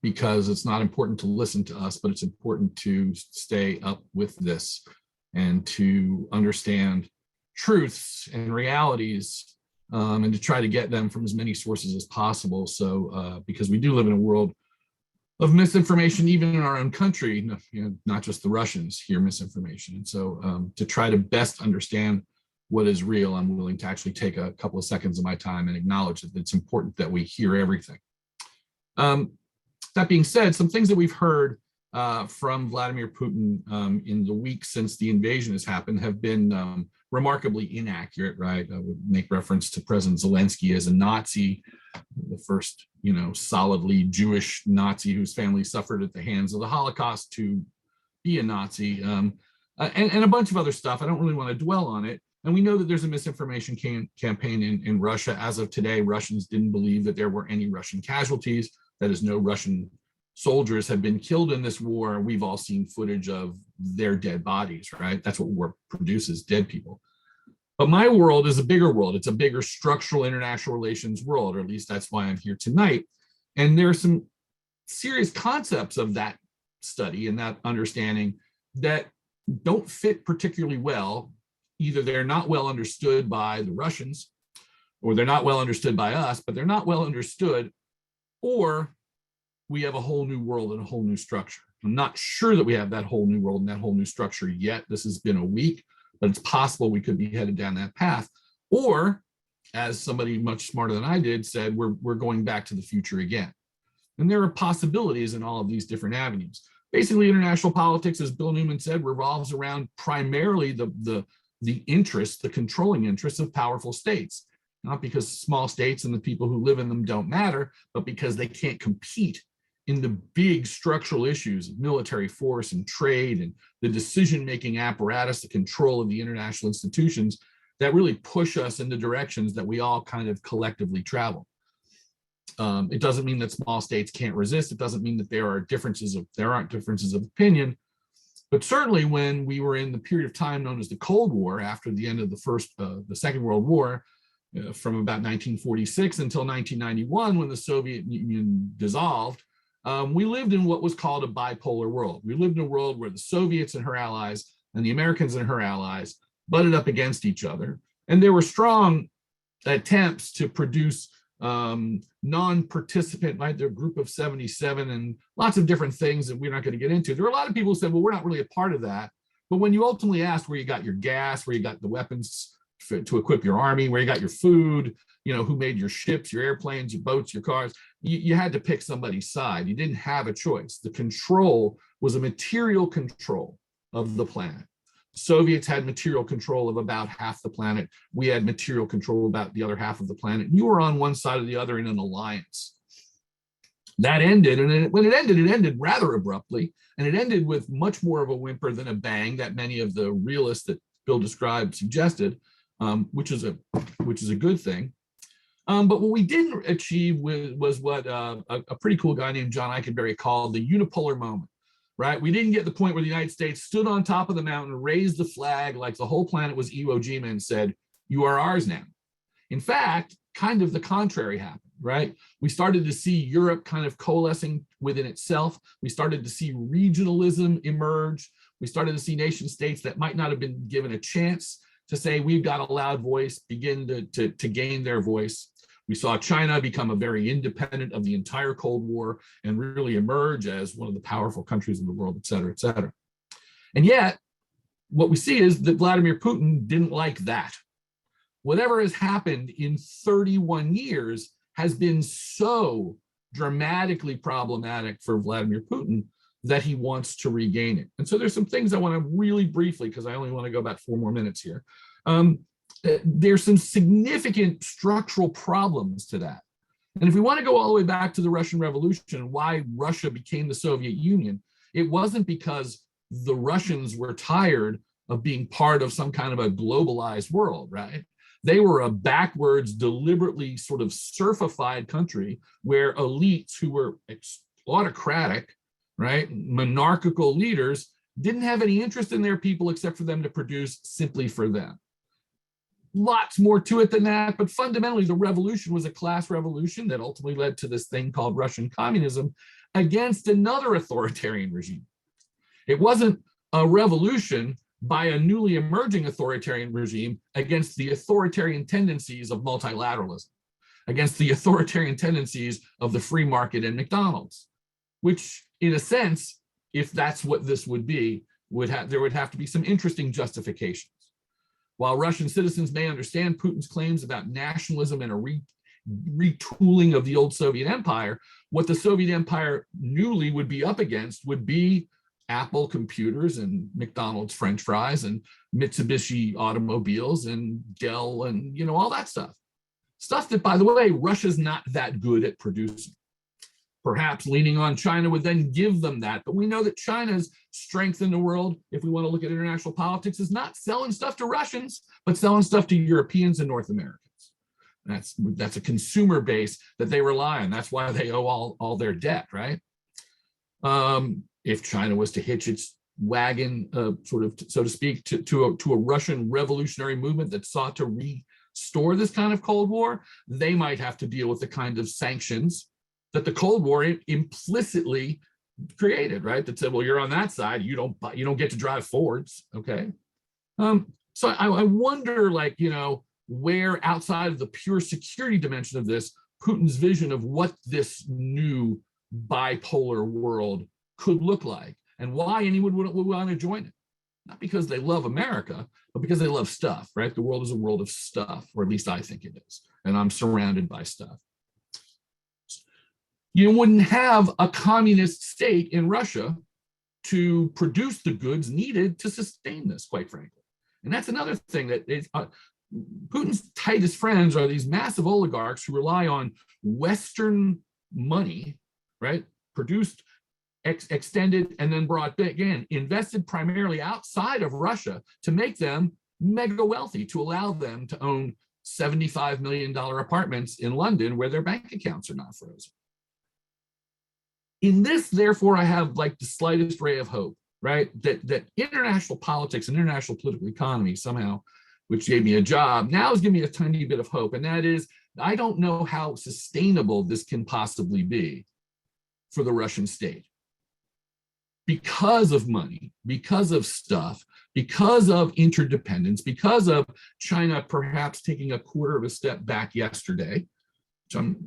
because it's not important to listen to us, but it's important to stay up with this and to understand truths and realities, and to try to get them from as many sources as possible. So because we do live in a world of misinformation, even in our own country, not just the Russians hear misinformation. And so to try to best understand what is real, I'm willing to actually take a couple of seconds of my time and acknowledge that it's important that we hear everything. That being said, some things that we've heard from Vladimir Putin in the weeks since the invasion has happened have been remarkably inaccurate, right? I would make reference to President Zelensky as a Nazi, the first, solidly Jewish Nazi whose family suffered at the hands of the Holocaust to be a Nazi, and a bunch of other stuff. I don't really want to dwell on it. And we know that there's a misinformation campaign in Russia. As of today, Russians didn't believe that there were any Russian casualties. That is, no Russian soldiers have been killed in this war. We've all seen footage of their dead bodies, right? That's what war produces, dead people. But my world is a bigger world. It's a bigger structural international relations world, or at least that's why I'm here tonight. And there are some serious concepts of that study and that understanding that don't fit particularly well. Either they're not well understood by the Russians, or they're not well understood by us, but they're not well understood, or we have a whole new world and a whole new structure. I'm not sure that we have that whole new world and that whole new structure yet. This has been a week, but it's possible we could be headed down that path. Or, as somebody much smarter than I did said, we're going back to the future again. And there are possibilities in all of these different avenues. Basically, international politics, as Bill Newman said, revolves around primarily the interests, the controlling interests of powerful states. Not because small states and the people who live in them don't matter, but because they can't compete in the big structural issues of military force and trade and the decision-making apparatus, the control of the international institutions that really push us in the directions that we all kind of collectively travel. It doesn't mean that small states can't resist. It doesn't mean that there aren't differences of opinion. But certainly when we were in the period of time known as the Cold War, after the end of the Second World War, from about 1946 until 1991, when the Soviet Union dissolved, we lived in what was called a bipolar world. We lived in a world where the Soviets and her allies and the Americans and her allies butted up against each other. And there were strong attempts to produce non-participant, right? Their group of 77 and lots of different things that we're not going to get into. There were a lot of people who said, well, we're not really a part of that. But when you ultimately asked where you got your gas, where you got the weapons to equip your army, where you got your food, who made your ships, your airplanes, your boats, your cars, you had to pick somebody's side. You didn't have a choice. The control was a material control of the planet. Soviets had material control of about half the planet. We had material control about the other half of the planet. You were on one side or the other in an alliance. That ended, and when it ended rather abruptly, and it ended with much more of a whimper than a bang that many of the realists that Bill described suggested, which is a good thing. But what we didn't achieve was what a pretty cool guy named John Eikenberry called the unipolar moment, right? We didn't get the point where the United States stood on top of the mountain, raised the flag like the whole planet was Iwo Jima and said, "You are ours now." In fact, kind of the contrary happened, right? We started to see Europe kind of coalescing within itself. We started to see regionalism emerge. We started to see nation states that might not have been given a chance to say, we've got a loud voice, begin to gain their voice. We saw China become a very independent of the entire Cold War and really emerge as one of the powerful countries in the world, et cetera, et cetera. And yet, what we see is that Vladimir Putin didn't like that. Whatever has happened in 31 years has been so dramatically problematic for Vladimir Putin that he wants to regain it. And so there's some things I want to really briefly, because I only want to go about 4 more minutes here. There's some significant structural problems to that. And if we want to go all the way back to the Russian Revolution and why Russia became the Soviet Union, it wasn't because the Russians were tired of being part of some kind of a globalized world, right? They were a backwards, deliberately sort of serfified country where elites who were autocratic, right, monarchical leaders didn't have any interest in their people except for them to produce simply for them. Lots more to it than that, but fundamentally the revolution was a class revolution that ultimately led to this thing called Russian communism against another authoritarian regime. It wasn't a revolution by a newly emerging authoritarian regime against the authoritarian tendencies of multilateralism, against the authoritarian tendencies of the free market and McDonald's, which in a sense, if that's what this would be, there would have to be some interesting justifications. While Russian citizens may understand Putin's claims about nationalism and a retooling of the old Soviet Empire, what the Soviet Empire newly would be up against would be Apple computers and McDonald's French fries and Mitsubishi automobiles and Dell and all that stuff. Stuff that, by the way, Russia's not that good at producing. Perhaps leaning on China would then give them that. But we know that China's strength in the world, if we want to look at international politics, is not selling stuff to Russians, but selling stuff to Europeans and North Americans. That's a consumer base that they rely on. That's why they owe all their debt, right? If China was to hitch its wagon, sort of, so to speak, to a Russian revolutionary movement that sought to restore this kind of Cold War, they might have to deal with the kind of sanctions that the Cold War implicitly created, right? That said, well, you're on that side, you don't get to drive Fords, okay? So I wonder, where outside of the pure security dimension of this, Putin's vision of what this new bipolar world could look like, and why anyone would want to join it. Not because they love America, but because they love stuff, right? The world is a world of stuff, or at least I think it is, and I'm surrounded by stuff. You wouldn't have a communist state in Russia to produce the goods needed to sustain this, quite frankly. And that's another thing that is, Putin's tightest friends are these massive oligarchs who rely on Western money, right? Produced, extended, and then brought back in, invested primarily outside of Russia to make them mega wealthy, to allow them to own $75 million apartments in London where their bank accounts are not frozen. In this, therefore, I have the slightest ray of hope, right? That international politics and international political economy somehow, which gave me a job, now is giving me a tiny bit of hope. And that is, I don't know how sustainable this can possibly be for the Russian state. Because of money, because of stuff, because of interdependence, because of China perhaps taking a quarter of a step back yesterday, which I'm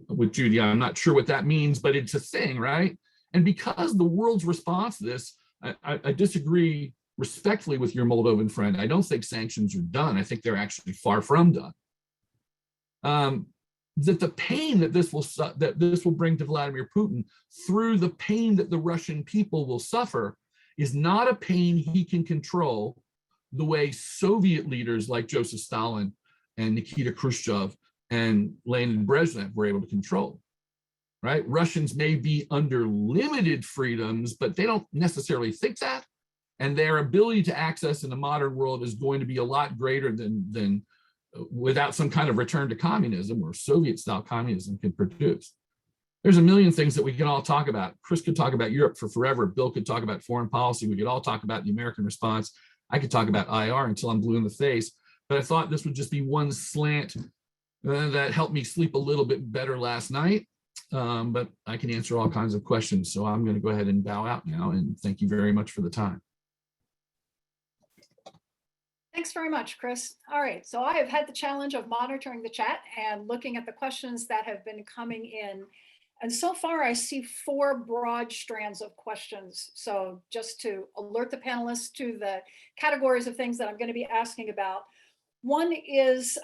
with Judy, I'm not sure what that means, but it's a thing, right? And because the world's response to this, I disagree respectfully with your Moldovan friend. I don't think sanctions are done. I think they're actually far from done. That the pain that this will bring to Vladimir Putin through the pain that the Russian people will suffer is not a pain he can control the way Soviet leaders like Joseph Stalin and Nikita Khrushchev and Lenin Brezhnev were able to control, right? Russians may be under limited freedoms, but they don't necessarily think that. And their ability to access in the modern world is going to be a lot greater than without some kind of return to communism or Soviet-style communism can produce. There's a million things that we can all talk about. Chris could talk about Europe for forever. Bill could talk about foreign policy. We could all talk about the American response. I could talk about IR until I'm blue in the face. But I thought this would just be one slant that helped me sleep a little bit better last night. But I can answer all kinds of questions. So I'm going to go ahead and bow out now. And thank you very much for the time. Thanks very much, Chris. All right, so I have had the challenge of monitoring the chat and looking at the questions that have been coming in. And so far, I see 4 broad strands of questions. So just to alert the panelists to the categories of things that I'm going to be asking about. One is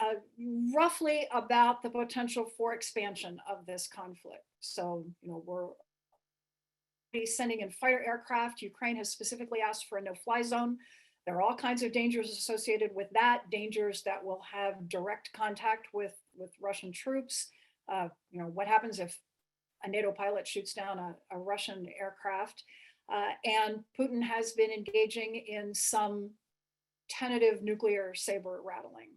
roughly about the potential for expansion of this conflict. So, we're sending in fighter aircraft. Ukraine has specifically asked for a no-fly zone. There are all kinds of dangers associated with that, dangers that will have direct contact with Russian troops. What happens if a NATO pilot shoots down a Russian aircraft? And Putin has been engaging in some tentative nuclear saber rattling.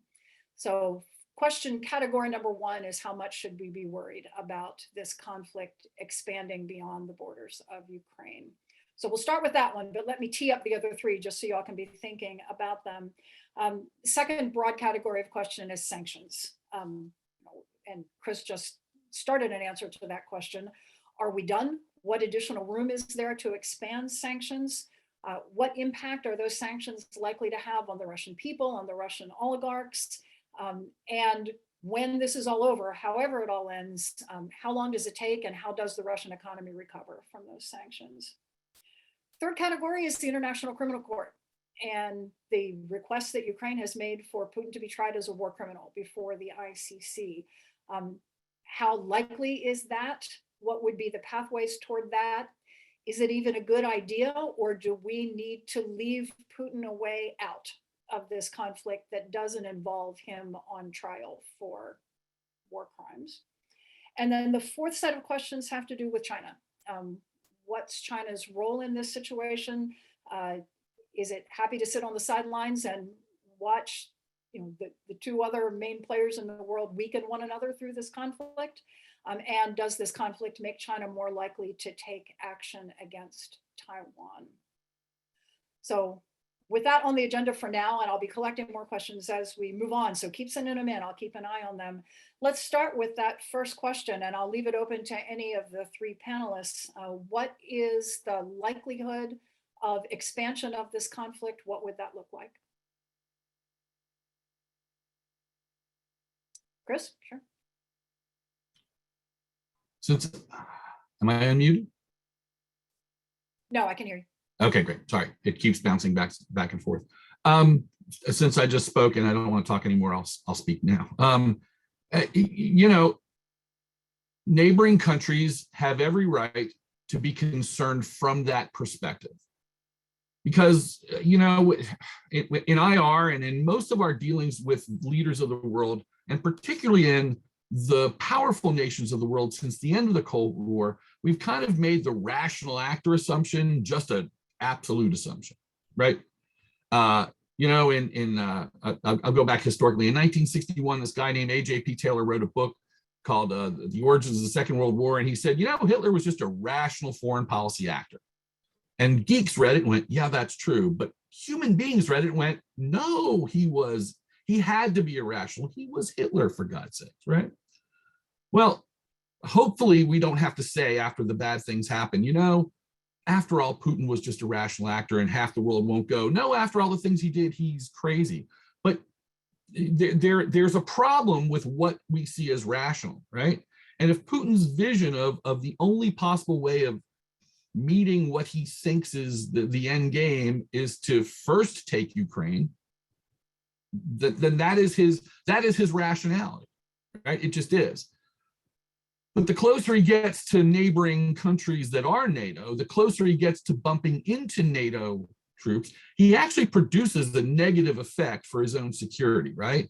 So question category number 1 is, how much should we be worried about this conflict expanding beyond the borders of Ukraine? So we'll start with that one, but let me tee up the other 3 just so y'all can be thinking about them. Second broad category of question is sanctions. And Chris just started an answer to that question. Are we done? What additional room is there to expand sanctions? What impact are those sanctions likely to have on the Russian people, on the Russian oligarchs? And when this is all over, however it all ends, how long does it take, and how does the Russian economy recover from those sanctions? Third category is the International Criminal Court and the request that Ukraine has made for Putin to be tried as a war criminal before the ICC. How likely is that? What would be the pathways toward that? Is it even a good idea, or do we need to leave Putin a way out of this conflict that doesn't involve him on trial for war crimes? And then the fourth set of questions have to do with China. What's China's role in this situation? Is it happy to sit on the sidelines and watch the 2 other main players in the world weaken one another through this conflict? And does this conflict make China more likely to take action against Taiwan? So with that on the agenda for now, and I'll be collecting more questions as we move on, so keep sending them in, I'll keep an eye on them. Let's start with that first question, and I'll leave it open to any of the 3 panelists. What is the likelihood of expansion of this conflict? What would that look like? Chris, sure. Am I unmuted? No, I can hear you. Okay, great. Sorry, it keeps bouncing back and forth. Since I just spoke and I don't want to talk anymore, I'll speak now. Neighboring countries have every right to be concerned from that perspective, because in IR and in most of our dealings with leaders of the world, and particularly in the powerful nations of the world since the end of the Cold War, we've kind of made the rational actor assumption just an absolute assumption, right? I'll go back historically. In 1961, this guy named A.J.P. Taylor wrote a book called The Origins of the Second World War, and he said, Hitler was just a rational foreign policy actor. And geeks read it and went, yeah, that's true. But human beings read it and went, no, he had to be irrational. He was Hitler, for God's sakes, right? Well, hopefully we don't have to say after the bad things happen, after all, Putin was just a rational actor and half the world won't go, no, after all the things he did, he's crazy. But there's a problem with what we see as rational, right? And if Putin's vision of the only possible way of meeting what he thinks is the end game is to first take Ukraine, then that is his rationality, right? It just is. But the closer he gets to neighboring countries that are NATO, the closer he gets to bumping into NATO troops, he actually produces a negative effect for his own security, right?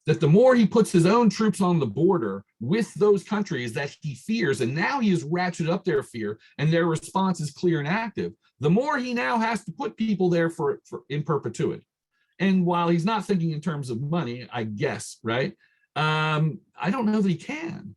that the more he puts his own troops on the border with those countries that he fears, and now he has ratcheted up their fear and their response is clear and active, the more he now has to put people there for in perpetuity. And while he's not thinking in terms of money, I guess, right? I don't know that he can.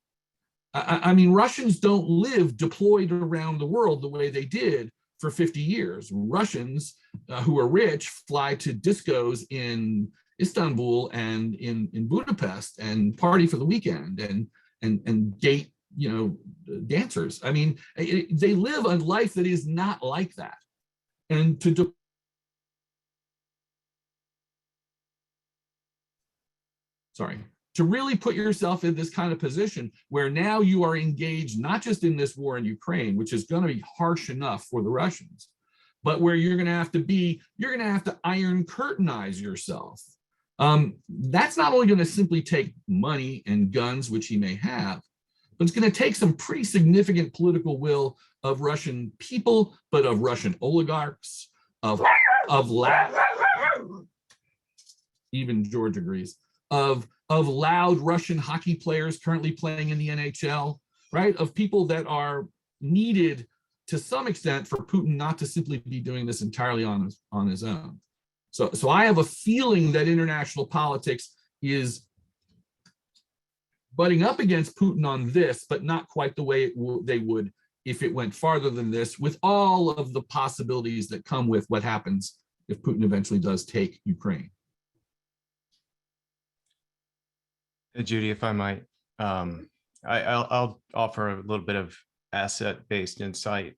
I mean, Russians don't live deployed around the world the way they did for 50 years. Russians who are rich fly to discos in Istanbul and in Budapest and party for the weekend and date, dancers. I mean, they live a life that is not like that. And to really put yourself in this kind of position where now you are engaged not just in this war in Ukraine, which is going to be harsh enough for the Russians, but where you're going to have to iron curtainize yourself. That's not only going to simply take money and guns, which he may have, but it's going to take some pretty significant political will of Russian people, but of Russian oligarchs, of even George agrees, of loud Russian hockey players currently playing in the NHL, right? Of people that are needed to some extent for Putin not to simply be doing this entirely on his own. So I have a feeling that international politics is butting up against Putin on this, but not quite the way they would if it went farther than this, with all of the possibilities that come with what happens if Putin eventually does take Ukraine. Judy, if I might, I'll offer a little bit of asset-based insight.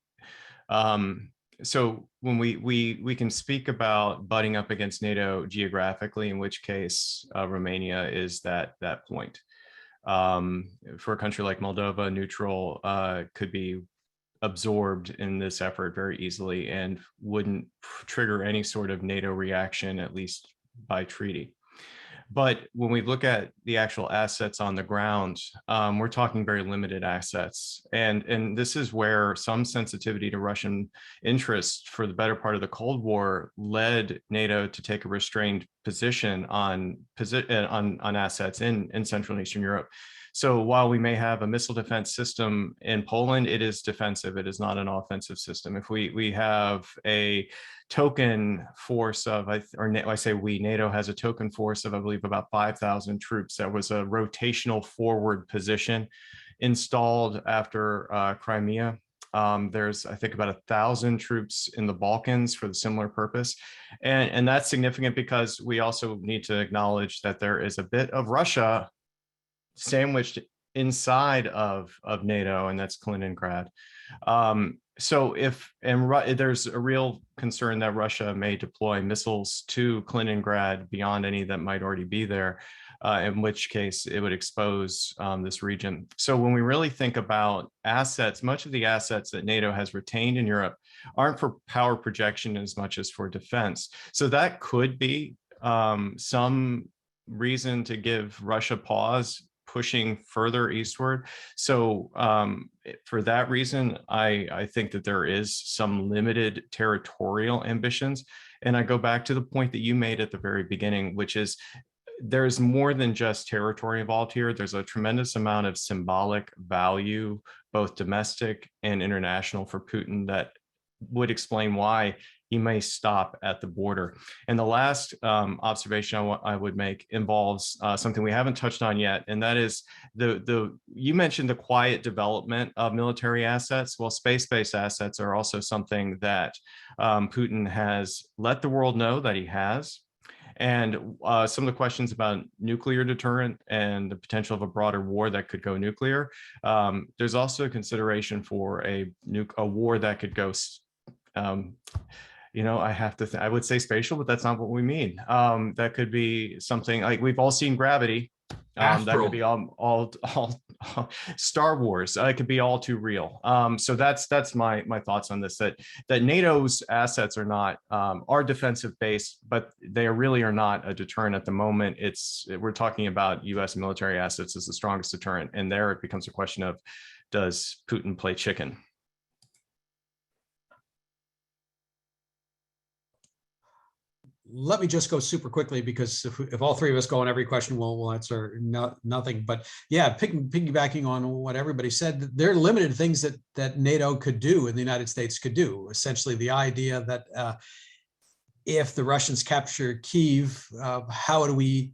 So when we can speak about butting up against NATO geographically, in which case Romania is that point. For a country like Moldova, neutral could be absorbed in this effort very easily and wouldn't trigger any sort of NATO reaction, at least by treaty. But when we look at the actual assets on the ground, we're talking very limited assets. And this is where some sensitivity to Russian interests for the better part of the Cold War led NATO to take a restrained position on assets in Central and Eastern Europe. So while we may have a missile defense system in Poland, it is defensive. It is not an offensive system. If we have a token force of, NATO has a token force of, I believe, about 5,000 troops. That was a rotational forward position installed after Crimea. There's, I think, about 1,000 troops in the Balkans for the similar purpose. And that's significant because we also need to acknowledge that there is a bit of Russia sandwiched inside of NATO, and that's Kaliningrad. So there's a real concern that Russia may deploy missiles to Kaliningrad beyond any that might already be there, in which case it would expose this region. So when we really think about assets, much of the assets that NATO has retained in Europe aren't for power projection as much as for defense. So that could be some reason to give Russia pause pushing further eastward. So for that reason, I think that there is some limited territorial ambitions. And I go back to the point that you made at the very beginning, which is there's more than just territory involved here. There's a tremendous amount of symbolic value, both domestic and international, for Putin that would explain why he may stop at the border. And the last observation I would make involves something we haven't touched on yet, and that is you mentioned the quiet development of military assets. Well, space-based assets are also something that Putin has let the world know that he has. And some of the questions about nuclear deterrent and the potential of a broader war that could go nuclear. There's also a consideration for a war that could go I would say spatial, but that's not what we mean. That could be something like we've all seen Gravity. That could be all Star Wars. It could be all too real. So that's my thoughts on this. That NATO's assets are not are defensive based, but they really are not a deterrent at the moment. We're talking about U.S. military assets as the strongest deterrent, and there it becomes a question of, does Putin play chicken? let me just go super quickly, because if all three of us go on every question, we'll answer nothing. But yeah, piggybacking on what everybody said, there are limited things that NATO could do and the United States could do. Essentially, the idea that if the Russians capture Kyiv, how do we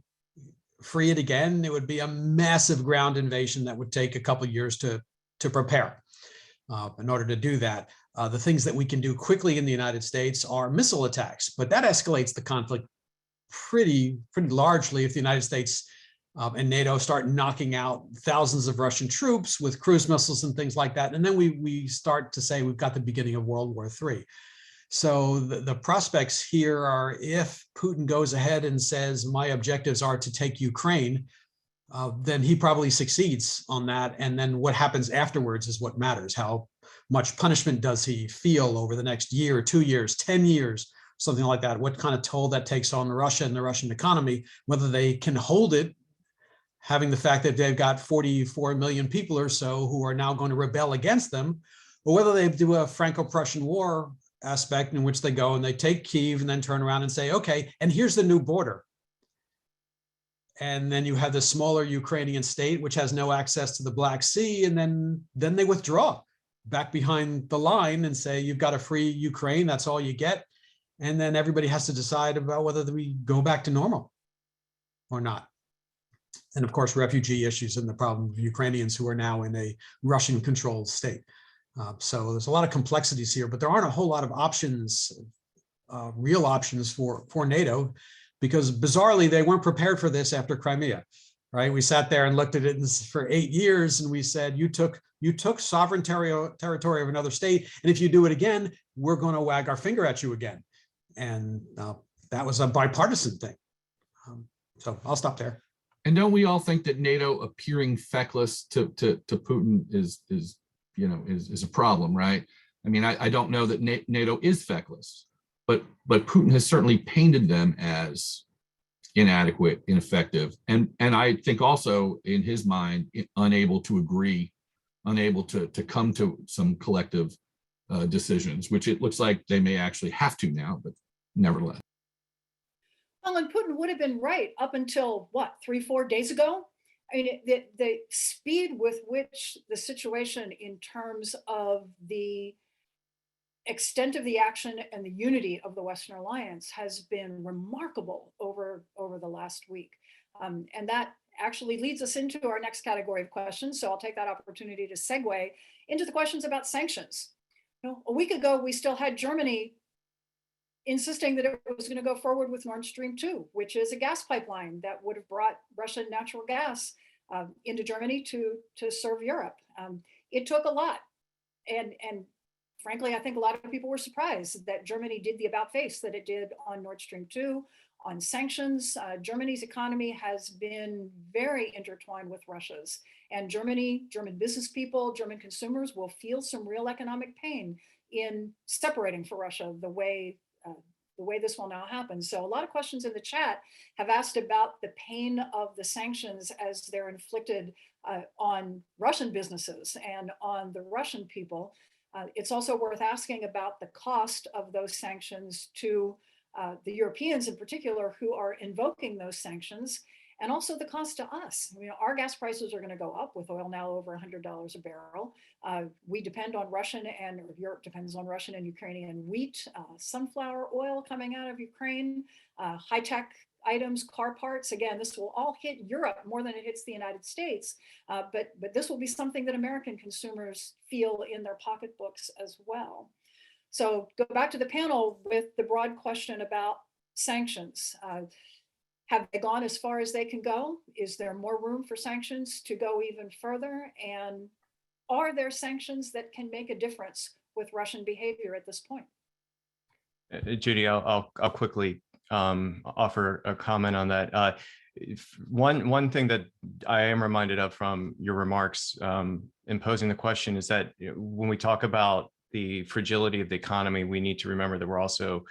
free it again? It would be a massive ground invasion that would take a couple of years to prepare. In order to do that, the things that we can do quickly in the United States are missile attacks, but that escalates the conflict pretty largely if the United States and NATO start knocking out thousands of Russian troops with cruise missiles and things like that. And then we start to say we've got the beginning of World War III. So the prospects here are, if Putin goes ahead and says, my objectives are to take Ukraine, then he probably succeeds on that. And then what happens afterwards is what matters. How much punishment does he feel over the next year, 2 years, 10 years, something like that? What kind of toll that takes on Russia and the Russian economy, whether they can hold it, having the fact that they've got 44 million people or so who are now going to rebel against them, or whether they do a Franco-Prussian War aspect in which they go and they take Kyiv and then turn around and say, okay, and here's the new border. And then you have the smaller Ukrainian state, which has no access to the Black Sea. And then they withdraw back behind the line and say, you've got to free Ukraine. That's all you get. And then everybody has to decide about whether we go back to normal or not. And of course, refugee issues and the problem of Ukrainians who are now in a Russian controlled state. So there's a lot of complexities here, but there aren't a whole lot of options, real options for NATO, because bizarrely, they weren't prepared for this after Crimea, right? We sat there and looked at it for 8 years and we said, you took sovereign territory of another state, and if you do it again, we're going to wag our finger at you again. And that was a bipartisan thing. So I'll stop there. And don't we all think that NATO appearing feckless to Putin is a problem, right? I mean, I don't know that NATO is feckless, but Putin has certainly painted them as inadequate, ineffective, and I think also in his mind unable to agree, unable to come to some collective decisions, which it looks like they may actually have to now, but nevertheless. Well, and Putin would have been right up until what, 3-4 days ago? I mean, the speed with which the situation in terms of the extent of the action and the unity of the Western Alliance has been remarkable over the last week. And that actually leads us into our next category of questions. So I'll take that opportunity to segue into the questions about sanctions. A week ago, we still had Germany insisting that it was going to go forward with Nord Stream 2, which is a gas pipeline that would have brought Russian natural gas into Germany to serve Europe. It took a lot. And frankly, I think a lot of people were surprised that Germany did the about face that it did on Nord Stream 2, on sanctions. Germany's economy has been very intertwined with Russia's. And German business people, German consumers will feel some real economic pain in separating from Russia the way this will now happen. So a lot of questions in the chat have asked about the pain of the sanctions as they're inflicted on Russian businesses and on the Russian people. It's also worth asking about the cost of those sanctions to the Europeans in particular who are invoking those sanctions, and also the cost to us. I mean, our gas prices are going to go up with oil now over $100 a barrel. We depend on Europe depends on Russian and Ukrainian wheat, sunflower oil coming out of Ukraine, high-tech items, car parts. Again, this will all hit Europe more than it hits the United States, but this will be something that American consumers feel in their pocketbooks as well. So go back to the panel with the broad question about sanctions. Have they gone as far as they can go? Is there more room for sanctions to go even further? And are there sanctions that can make a difference with Russian behavior at this point? Judy, I'll quickly offer a comment on that. One thing that I am reminded of from your remarks in posing the question is that when we talk about the fragility of the economy, we need to remember that we're also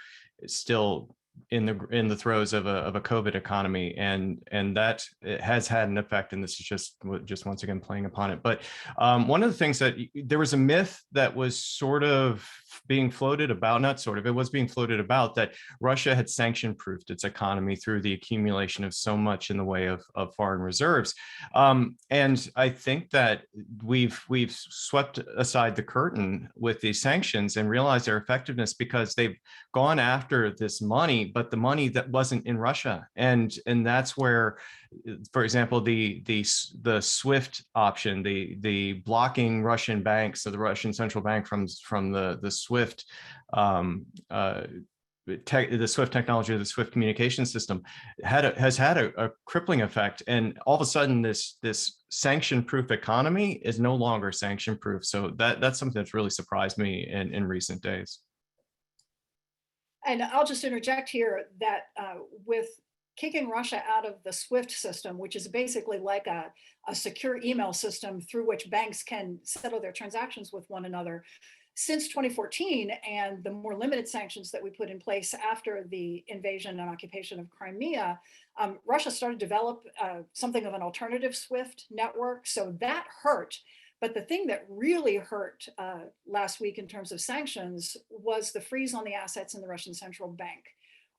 still in the throes of a COVID economy, and that it has had an effect. And this is just once again playing upon it. But one of the things that there was a myth that was sort of being floated about, not sort of, it was being floated about that Russia had sanction-proofed its economy through the accumulation of so much in the way of foreign reserves. And I think that we've swept aside the curtain with these sanctions and realized their effectiveness because they've gone after this money, but the money that wasn't in Russia. And that's where, for example, the SWIFT option, the blocking Russian banks, so the Russian central bank from the SWIFT the SWIFT technology or the SWIFT communication system has had a crippling effect. And all of a sudden, this sanction-proof economy is no longer sanction-proof. So that's something that's really surprised me in recent days. And I'll just interject here that with kicking Russia out of the SWIFT system, which is basically like a secure email system through which banks can settle their transactions with one another, since 2014 and the more limited sanctions that we put in place after the invasion and occupation of Crimea, Russia started to develop something of an alternative SWIFT network. So that hurt. But the thing that really hurt last week in terms of sanctions was the freeze on the assets in the Russian central bank,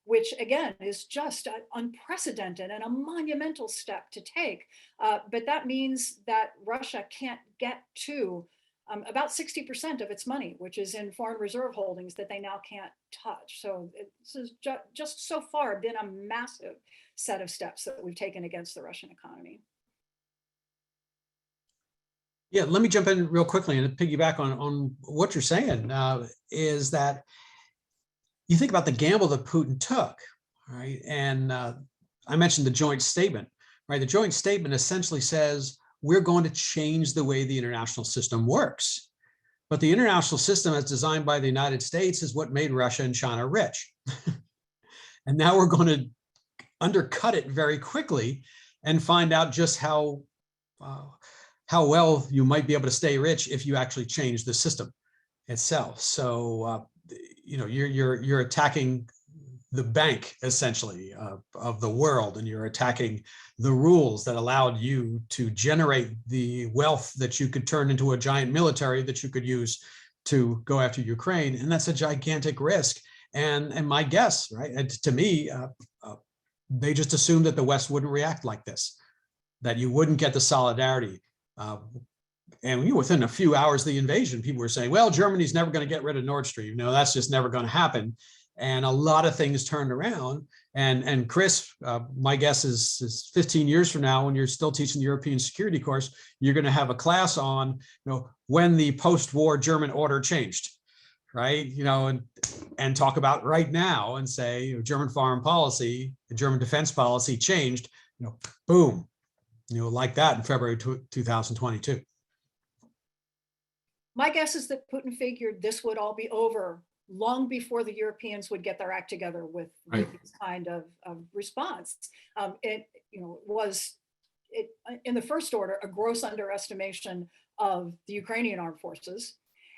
which again is just unprecedented and a monumental step to take. But that means that Russia can't get to about 60% of its money, which is in foreign reserve holdings that they now can't touch. So this has just so far been a massive set of steps that we've taken against the Russian economy. Yeah, let me jump in real quickly and piggyback on what you're saying, is that you think about the gamble that Putin took, right? And I mentioned the joint statement, right? The joint statement essentially says, we're going to change the way the international system works. But the international system as designed by the United States is what made Russia and China rich. And now we're going to undercut it very quickly and find out just how well you might be able to stay rich if you actually change the system itself. So, you're attacking the bank essentially of the world, and you're attacking the rules that allowed you to generate the wealth that you could turn into a giant military that you could use to go after Ukraine. And that's a gigantic risk. And my guess, right, and to me, they just assumed that the West wouldn't react like this, that you wouldn't get the solidarity. And within a few hours of the invasion, people were saying, well, Germany's never going to get rid of Nord Stream. No, that's just never going to happen. And a lot of things turned around. And Chris, my guess is 15 years from now, when you're still teaching the European security course, you're going to have a class on, when the post-war German order changed, right? And talk about right now and say, German foreign policy, the German defense policy changed, boom, like that in February 2022. My guess is that Putin figured this would all be over long before the Europeans would get their act together with this kind of response. It was in the first order a gross underestimation of the Ukrainian armed forces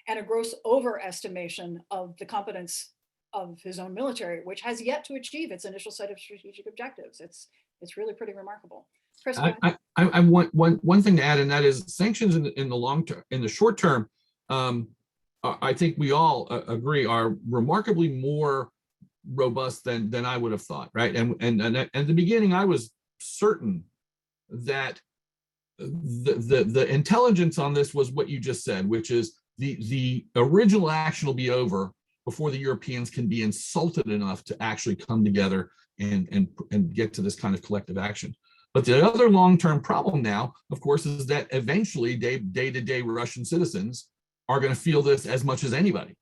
and a gross overestimation of the competence of his own military, which has yet to achieve its initial set of strategic objectives. It's really pretty remarkable. Chris, I want one thing to add, and that is sanctions in the long term, in the short term. I think we all agree are remarkably more robust than I would have thought, right? And at the beginning, I was certain that the intelligence on this was what you just said, which is the original action will be over before the Europeans can be insulted enough to actually come together and get to this kind of collective action. But the other long-term problem now, of course, is that eventually day-to-day Russian citizens are going to feel this as much as anybody.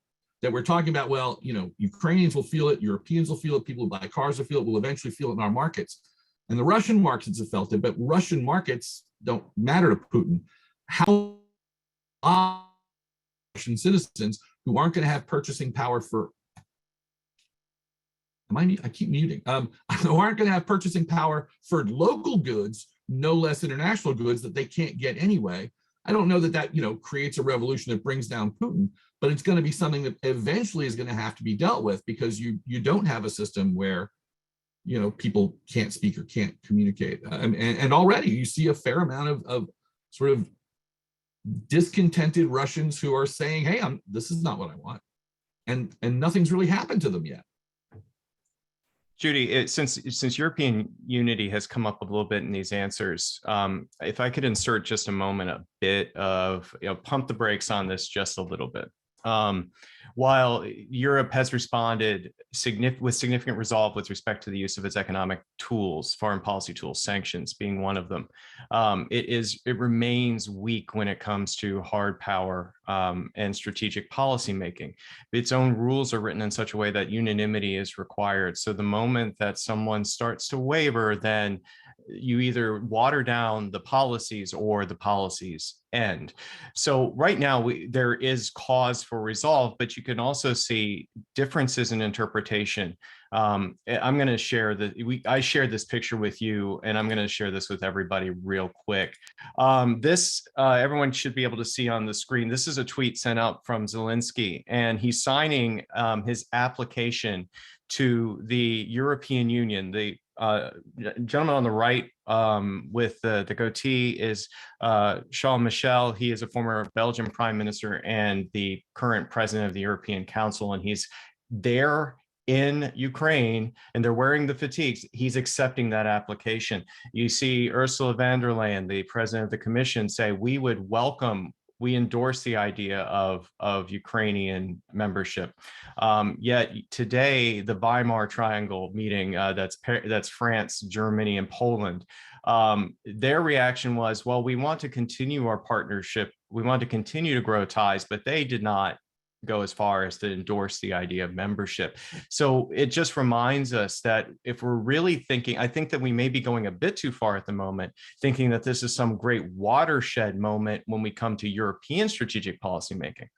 That we're talking about, well, Ukrainians will feel it, Europeans will feel it, people who buy cars will feel it, will eventually feel it in our markets. And the Russian markets have felt it, but Russian markets don't matter to Putin. How Russian citizens who aren't going to have purchasing power for, I keep muting, who aren't going to have purchasing power for local goods, no less international goods that they can't get anyway. I don't know that creates a revolution that brings down Putin, but it's going to be something that eventually is going to have to be dealt with, because you don't have a system where people can't speak or can't communicate, and already you see a fair amount of sort of discontented Russians who are saying, hey, this is not what I want. and nothing's really happened to them yet. Judy, since European unity has come up a little bit in these answers, if I could insert just a moment, a bit of, pump the brakes on this just a little bit. While Europe has responded with significant resolve with respect to the use of its economic tools, foreign policy tools, sanctions being one of them, it remains weak when it comes to hard power and strategic policy making. Its own rules are written in such a way that unanimity is required. So the moment that someone starts to waver, then you either water down the policies or the policies end. So right now there is cause for resolve, but you can also see differences in interpretation. I'm going to share I shared this picture with you, and I'm going to share this with everybody real quick. This everyone should be able to see on the screen. This is a tweet sent out from Zelensky, and he's signing his application to the European Union. The gentleman on the right with the goatee is Charles Michel. He is a former Belgian prime minister and the current president of the European Council, and he's there in Ukraine, and they're wearing the fatigues. He's accepting that application. You see Ursula von der Leyen, the president of the Commission, say, we endorse the idea of Ukrainian membership. Yet today, the Weimar Triangle meeting, that's France, Germany, and Poland, their reaction was, well, we want to continue our partnership. We want to continue to grow ties, but they did not go as far as to endorse the idea of membership. So it just reminds us that if we're really thinking, I think that we may be going a bit too far at the moment, thinking that this is some great watershed moment when we come to European strategic policymaking.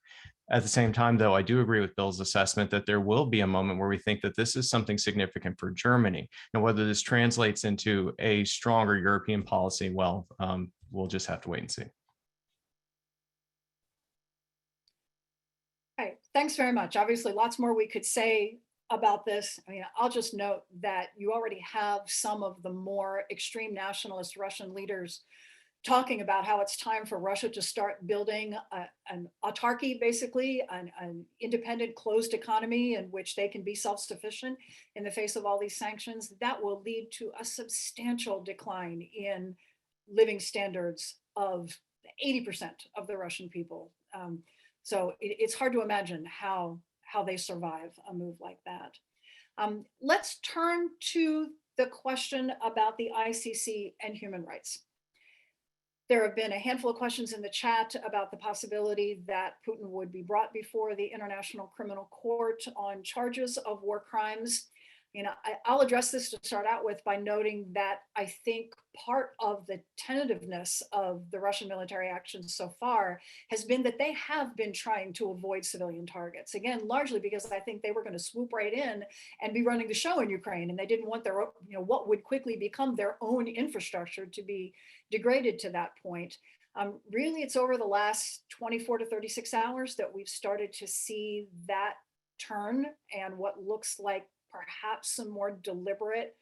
At the same time, though, I do agree with Bill's assessment that there will be a moment where we think that this is something significant for Germany. Now, whether this translates into a stronger European policy, well, we'll just have to wait and see. Right. Thanks very much. Obviously, lots more we could say about this. I mean, I'll just note that you already have some of the more extreme nationalist Russian leaders talking about how it's time for Russia to start building an autarky, basically, an independent, closed economy in which they can be self-sufficient in the face of all these sanctions. That will lead to a substantial decline in living standards of 80% of the Russian people. So it's hard to imagine how they survive a move like that. Let's turn to the question about the ICC and human rights. There have been a handful of questions in the chat about the possibility that Putin would be brought before the International Criminal Court on charges of war crimes. You know, I'll address this to start out with by noting that I think part of the tentativeness of the Russian military actions so far has been that they have been trying to avoid civilian targets. Again, largely because I think they were going to swoop right in and be running the show in Ukraine, and they didn't want their, what would quickly become their own infrastructure to be degraded to that point. Really, it's over the last 24 to 36 hours that we've started to see that turn, and what looks like perhaps some more deliberate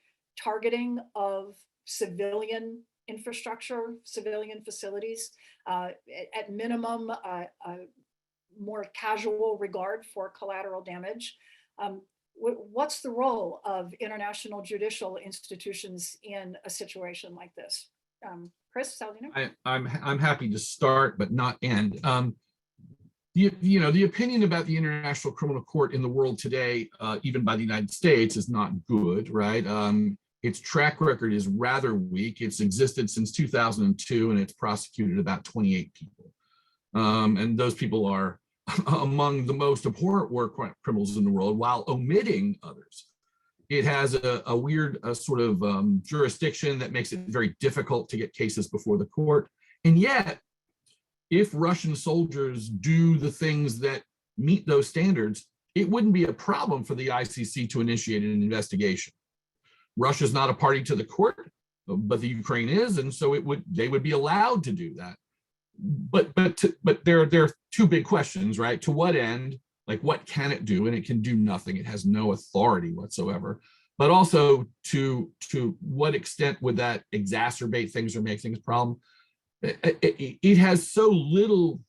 targeting of civilian infrastructure, civilian facilities, at minimum, a more casual regard for collateral damage. What's the role of international judicial institutions in a situation like this? Chris Saladino? I'm happy to start, but not end. The opinion about the International Criminal Court in the world today, even by the United States, is not good, right? Its track record is rather weak. It's existed since 2002, and it's prosecuted about 28 people. And those people are among the most abhorrent war criminals in the world, while omitting others. It has a weird sort of jurisdiction that makes it very difficult to get cases before the court. And yet, if Russian soldiers do the things that meet those standards, it wouldn't be a problem for the ICC to initiate an investigation. Russia's not a party to the court, but the Ukraine is, and so they would be allowed to do that. But there are two big questions, right? To what end? Like, what can it do? And it can do nothing. It has no authority whatsoever. But also, to what extent would that exacerbate things or make things a problem? It has so little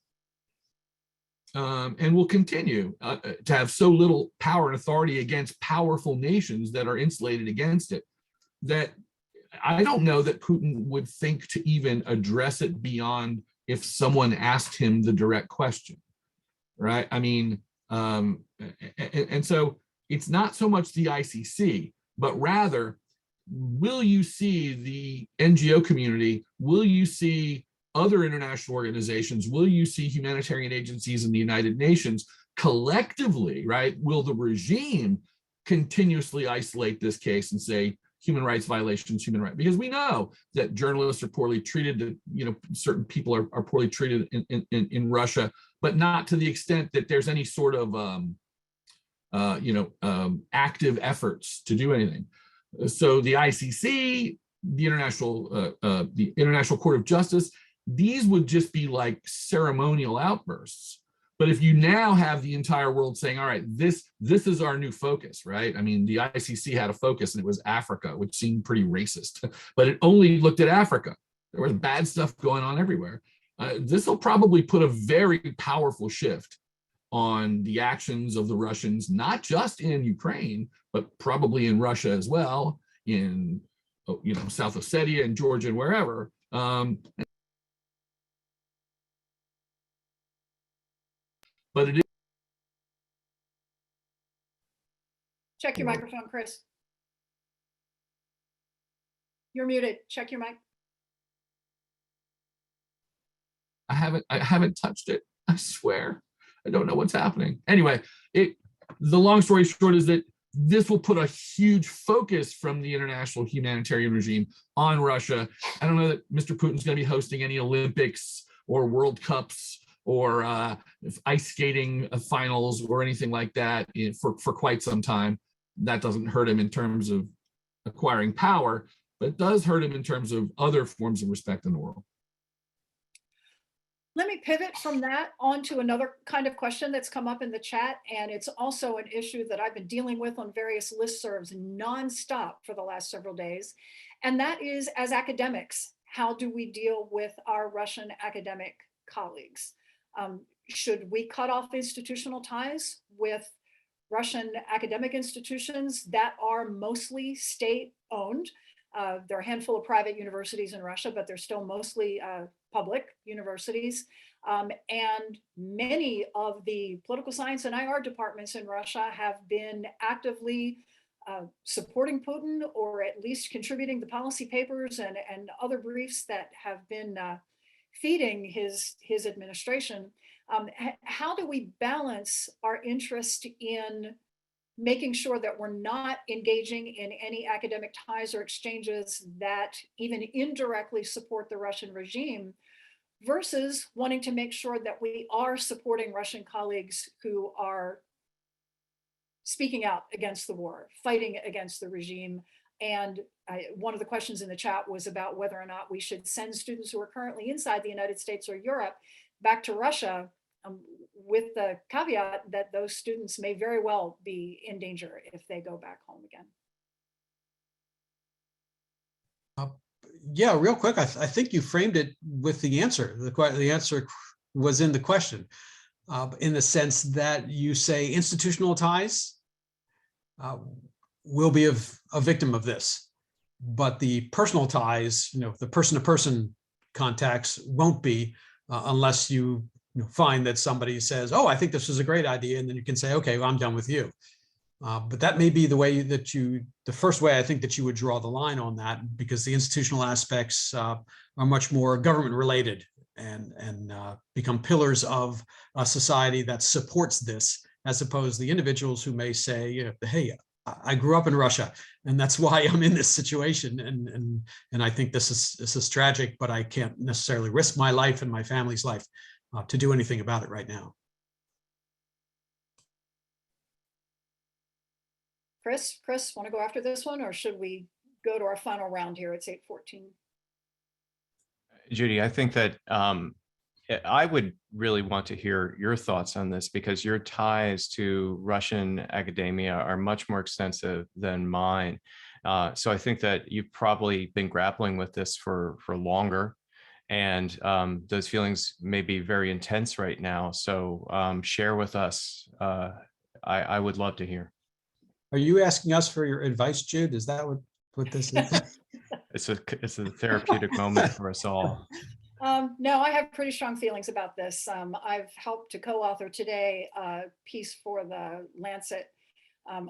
and will continue to have so little power and authority against powerful nations that are insulated against it, that I don't know that Putin would think to even address it beyond if someone asked him the direct question, right? I mean, and so it's not so much the ICC, but rather, will you see the NGO community? Will you see other international organizations? Will you see humanitarian agencies in the United Nations collectively, right? Will the regime continuously isolate this case and say human rights violations, human rights? Because we know that journalists are poorly treated, that, you know, certain people are poorly treated in Russia, but not to the extent that there's any sort of active efforts to do anything. So the ICC, the International Court of Justice, these would just be like ceremonial outbursts. But if you now have the entire world saying, all right, this is our new focus, right? I mean, the ICC had a focus and it was Africa, which seemed pretty racist, but it only looked at Africa. There was bad stuff going on everywhere. This will probably put a very powerful shift on the actions of the Russians, not just in Ukraine, but probably in Russia as well, in South Ossetia and Georgia and wherever. But it is. Check your microphone, Chris. You're muted. Check your mic. I haven't touched it. I swear. I don't know what's happening. Anyway, the long story short is that this will put a huge focus from the international humanitarian regime on Russia. I don't know that Mr. Putin's going to be hosting any Olympics or World Cups or ice skating finals or anything like that for quite some time. That doesn't hurt him in terms of acquiring power, but it does hurt him in terms of other forms of respect in the world. Let me pivot from that onto another kind of question that's come up in the chat. And it's also an issue that I've been dealing with on various listservs nonstop for the last several days. And that is, as academics, how do we deal with our Russian academic colleagues? Should we cut off institutional ties with Russian academic institutions that are mostly state-owned? There are a handful of private universities in Russia, but they're still mostly public universities. And many of the political science and IR departments in Russia have been actively supporting Putin, or at least contributing the policy papers and other briefs that have been feeding his administration. How do we balance our interest in making sure that we're not engaging in any academic ties or exchanges that even indirectly support the Russian regime, versus wanting to make sure that we are supporting Russian colleagues who are speaking out against the war, fighting against the regime? And one of the questions in the chat was about whether or not we should send students who are currently inside the United States or Europe back to Russia, with the caveat that those students may very well be in danger if they go back home again. Yeah, real quick, I think you framed it with the answer. The answer was in the question, in the sense that you say institutional ties will be a victim of this, but the personal ties, the person-to-person contacts won't be, unless you find that somebody says, oh, I think this is a great idea, and then you can say, okay, well, I'm done with you. But that may be the way that the first way I think that you would draw the line on that, because the institutional aspects are much more government related and become pillars of a society that supports this, as opposed to the individuals who may say, hey, I grew up in Russia, and that's why I'm in this situation, and I think this is tragic, but I can't necessarily risk my life and my family's life to do anything about it right now. Chris, want to go after this one, or should we go to our final round here? It's 8:14. Judy, I think that I would really want to hear your thoughts on this, because your ties to Russian academia are much more extensive than mine. So I think that you've probably been grappling with this for longer. And those feelings may be very intense right now. So share with us. I would love to hear. Are you asking us for your advice, Jude? Is that what this is? It's a therapeutic moment for us all. No, I have pretty strong feelings about this. I've helped to co-author today a piece for the Lancet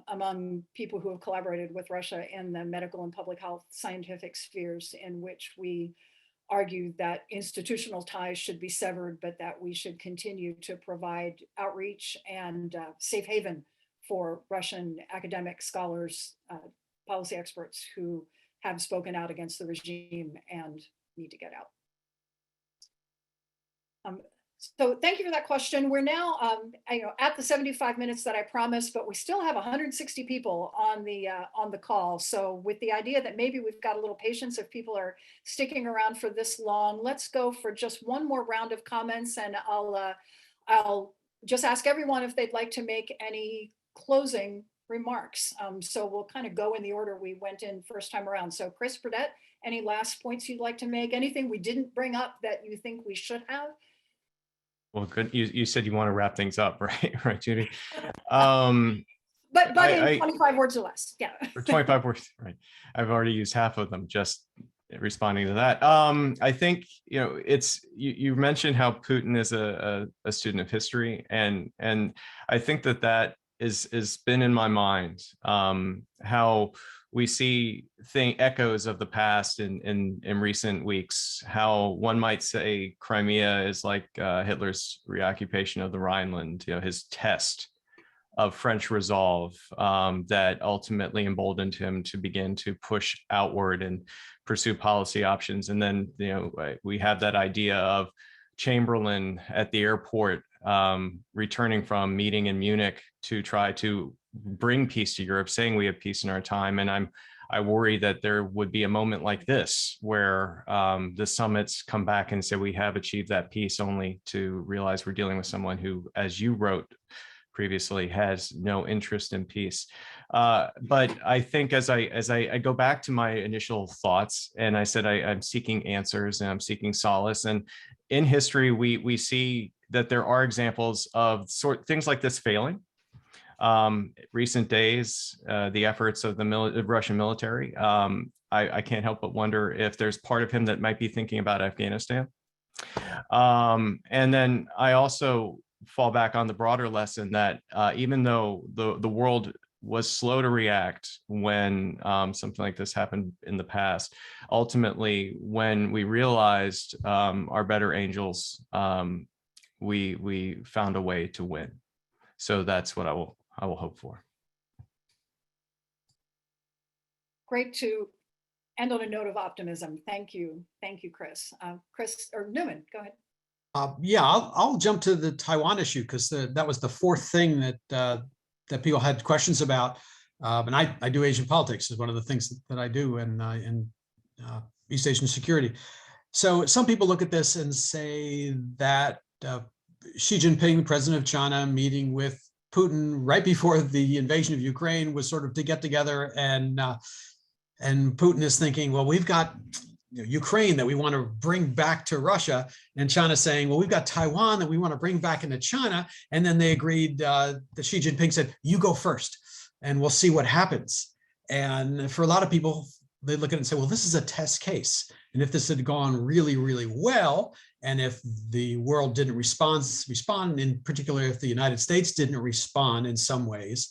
among people who have collaborated with Russia in the medical and public health scientific spheres, in which we argue that institutional ties should be severed, but that we should continue to provide outreach and safe haven for Russian academic scholars, policy experts who have spoken out against the regime and need to get out. So thank you for that question. We're now at the 75 minutes that I promised, but we still have 160 people on the call. So with the idea that maybe we've got a little patience if people are sticking around for this long, let's go for just one more round of comments, and I'll just ask everyone if they'd like to make any closing remarks. So we'll kind of go in the order we went in first time around. So Chris, Burdett, any last points you'd like to make? Anything we didn't bring up that you think we should have? Well, good. You said you want to wrap things up, right? Right, Judy? But in 25 words or less, yeah. Or 25 words, right? I've already used half of them just responding to that. I think, it's, you mentioned how Putin is a student of history, and I think that is been in my mind, how we see echoes of the past in recent weeks, how one might say Crimea is like Hitler's reoccupation of the Rhineland, his test of French resolve that ultimately emboldened him to begin to push outward and pursue policy options. And then, we have that idea of Chamberlain at the airport returning from meeting in Munich to try to bring peace to Europe, saying we have peace in our time. And I worry that there would be a moment like this where the summits come back and say we have achieved that peace, only to realize we're dealing with someone who, as you wrote previously, has no interest in peace. But I think as I go back to my initial thoughts, and I said I'm seeking answers and I'm seeking solace. And in history, we see that there are examples of things like this failing. Recent days, the efforts of the Russian military, I can't help but wonder if there's part of him that might be thinking about Afghanistan. And then I also fall back on the broader lesson that even though the world was slow to react when something like this happened in the past, ultimately, when we realized our better angels, we found a way to win. So that's what I will hope for. Great to end on a note of optimism. Thank you, Chris. Chris or Newman, go ahead. Yeah, I'll jump to the Taiwan issue, because that was the fourth thing that people had questions about. And I do Asian politics, is one of the things that I do in East Asian security. So some people look at this and say that Xi Jinping, president of China, meeting with Putin right before the invasion of Ukraine was sort of to get together, and Putin is thinking, well, we've got Ukraine that we want to bring back to Russia, and China saying, well, we've got Taiwan that we want to bring back into China. And then they agreed that Xi Jinping said, you go first and we'll see what happens. And for a lot of people, they look at it and say, well, this is a test case. And if this had gone really, really well, and if the world didn't respond, in particular, if the United States didn't respond in some ways,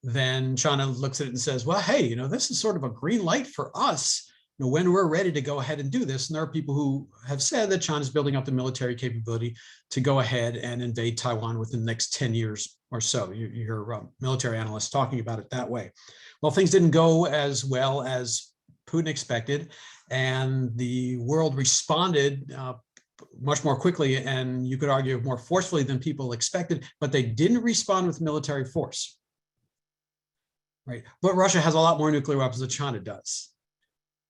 then China looks at it and says, well, hey, this is sort of a green light for us when we're ready to go ahead and do this. And there are people who have said that China's building up the military capability to go ahead and invade Taiwan within the next 10 years or so. Your military analysts talking about it that way. Well, things didn't go as well as Putin expected, and the world responded much more quickly, and you could argue more forcefully than people expected, but they didn't respond with military force. Right? But Russia has a lot more nuclear weapons than China does.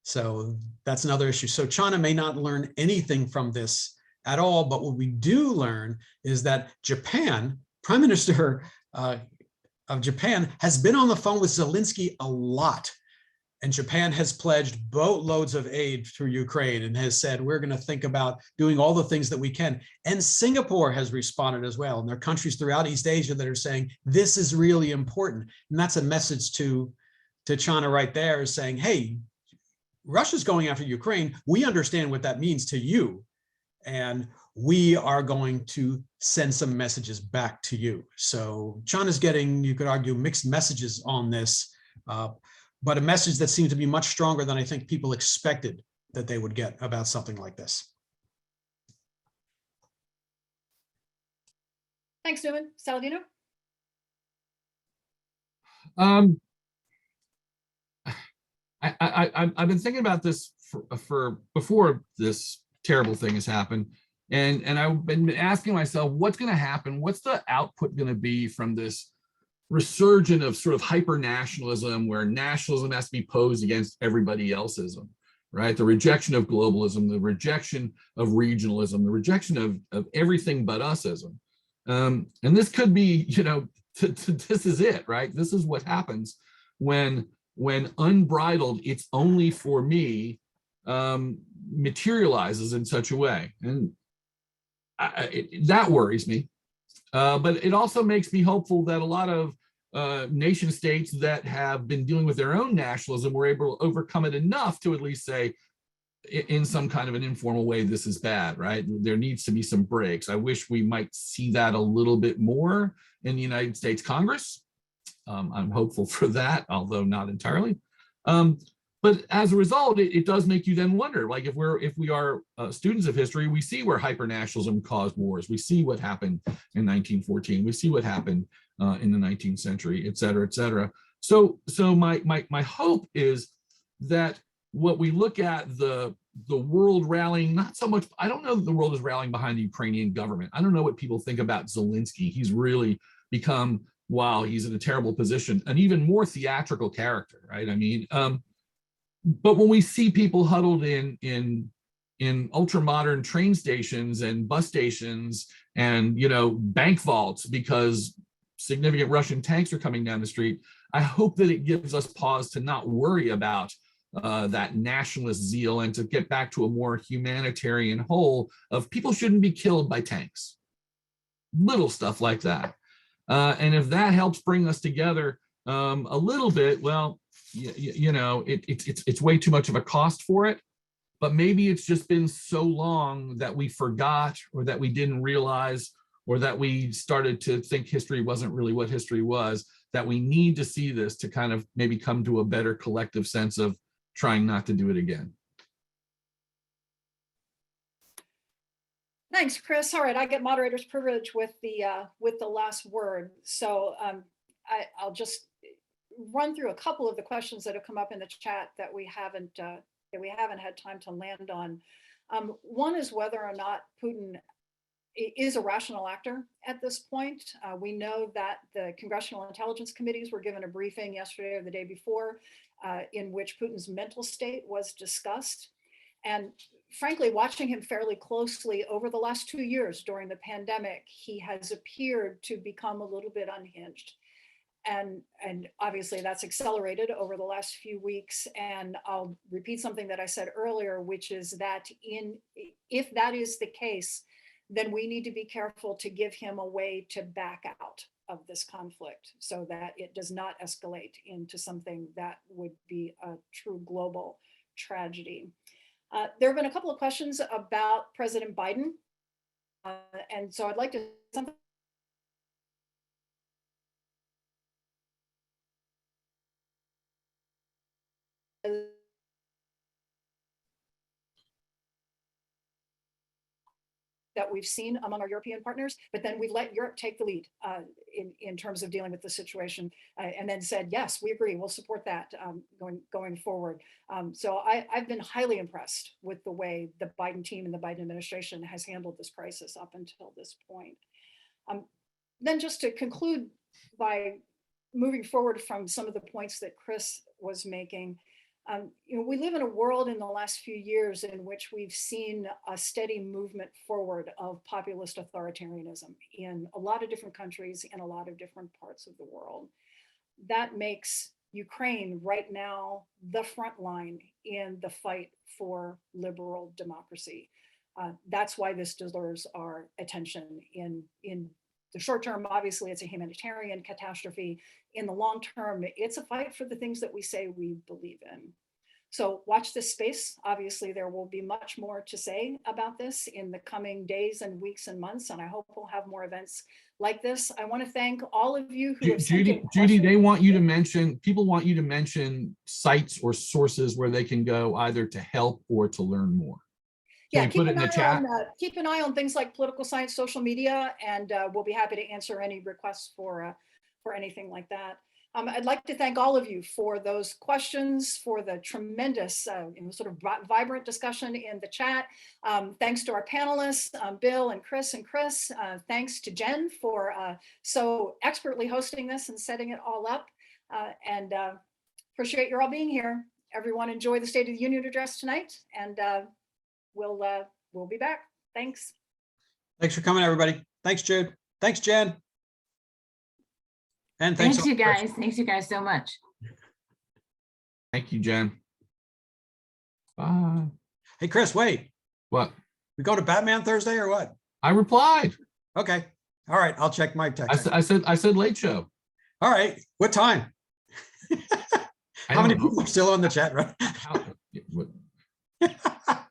So that's another issue. So China may not learn anything from this at all, but what we do learn is that Japan, Prime Minister of Japan, has been on the phone with Zelensky a lot. And Japan has pledged boatloads of aid through Ukraine and has said, we're going to think about doing all the things that we can. And Singapore has responded as well. And there are countries throughout East Asia that are saying, this is really important. And that's a message to China right there, is saying, hey, Russia's going after Ukraine. We understand what that means to you. And we are going to send some messages back to you. So China's getting, you could argue, mixed messages on this, but a message that seems to be much stronger than I think people expected that they would get about something like this. Thanks, Newman. Saladino? I've been thinking about this for before this terrible thing has happened. And I've been asking myself, what's going to happen? What's the output going to be from this resurgence of sort of hyper-nationalism, where nationalism has to be posed against everybody elseism, right? The rejection of globalism, the rejection of regionalism, the rejection of everything but usism. And this could be, this is it, right? This is what happens when unbridled, it's only for me, materializes in such a way. And that worries me. But it also makes me hopeful that a lot of nation states that have been dealing with their own nationalism were able to overcome it enough to at least say, in some kind of an informal way, this is bad, right? There needs to be some breaks. I wish we might see that a little bit more in the United States Congress. I'm hopeful for that, although not entirely. But as a result, it does make you then wonder, like if we are students of history, we see where hyper-nationalism caused wars. We see what happened in 1914. We see what happened in the 19th century, et cetera, et cetera. So my hope is that what we look at, the world rallying, not so much, I don't know that the world is rallying behind the Ukrainian government. I don't know what people think about Zelensky. He's really become, while he's in a terrible position, an even more theatrical character, right? I mean, but when we see people huddled in ultra modern train stations and bus stations and bank vaults because significant Russian tanks are coming down the street, I hope that it gives us pause to not worry about that nationalist zeal and to get back to a more humanitarian whole of people shouldn't be killed by tanks. Little stuff like that. And if that helps bring us together a little bit, well, it's way too much of a cost for it. But maybe it's just been so long that we forgot, or that we didn't realize, or that we started to think history wasn't really what history was, that we need to see this to kind of maybe come to a better collective sense of trying not to do it again. Thanks, Chris. All right, I get moderator's privilege with the last word. So I'll just run through a couple of the questions that have come up in the chat that we haven't had time to land on. One is whether or not Putin is a rational actor at this point. We know that the Congressional Intelligence Committees were given a briefing yesterday or the day before in which Putin's mental state was discussed. And frankly, watching him fairly closely over the last 2 years during the pandemic, he has appeared to become a little bit unhinged. And obviously that's accelerated over the last few weeks. And I'll repeat something that I said earlier, which is that if that is the case, then we need to be careful to give him a way to back out of this conflict so that it does not escalate into something that would be a true global tragedy. There have been a couple of questions about President Biden. And so I'd like to something that we've seen among our European partners, but then we've let Europe take the lead in terms of dealing with the situation, and then said, yes, we agree, we'll support that going forward. So I've been highly impressed with the way the Biden team and the Biden administration has handled this crisis up until this point. Then just to conclude by moving forward from some of the points that Chris was making, we live in a world in the last few years in which we've seen a steady movement forward of populist authoritarianism in a lot of different countries in a lot of different parts of the world. That makes Ukraine right now the front line in the fight for liberal democracy. That's why this deserves our attention. In the short term, obviously, it's a humanitarian catastrophe. In the long term, it's a fight for the things that we say we believe in. So watch this space. Obviously, there will be much more to say about this in the coming days and weeks and months, and I hope we'll have more events like this. I want to thank all of you who have sent in Judy, they questions. want you to mention, people want you to mention sites or sources where they can go either to help or to learn more. Can Yeah, you put it in the chat? keep an eye on things like political science, social media, and we'll be happy to answer any requests for anything like that. I'd like to thank all of you for those questions, for the tremendous sort of vibrant discussion in the chat. Thanks to our panelists, Bill and Chris. Thanks to Jen for so expertly hosting this and setting it all up. And appreciate your all being here. Everyone enjoy the State of the Union address tonight, and we'll be back. Thanks. Thanks for coming, everybody. Thanks, Jude. Thanks, Jen. And thanks Thanks, you guys. Thanks, you guys, so much. Thank you, Jen. Bye. Hey, Chris, wait. What? We go to Batman Thursday or what? I replied. Okay. All right. I'll check my text. I said late show. All right. What time? How many people are still on the chat, right?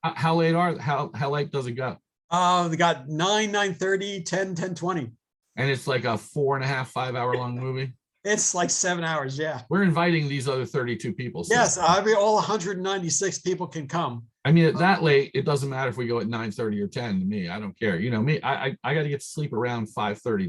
How late does it go? They got 9, 9:30, 10, 10:20. And it's like a 4.5, 5 hour long movie. It's like 7 hours. Yeah. We're inviting these other 32 people. So. Yes. I mean, all 196 people can come. I mean, at that late, it doesn't matter if we go at 9:30 or 10 to me. I don't care. You know me, I got to get to sleep around 5:30.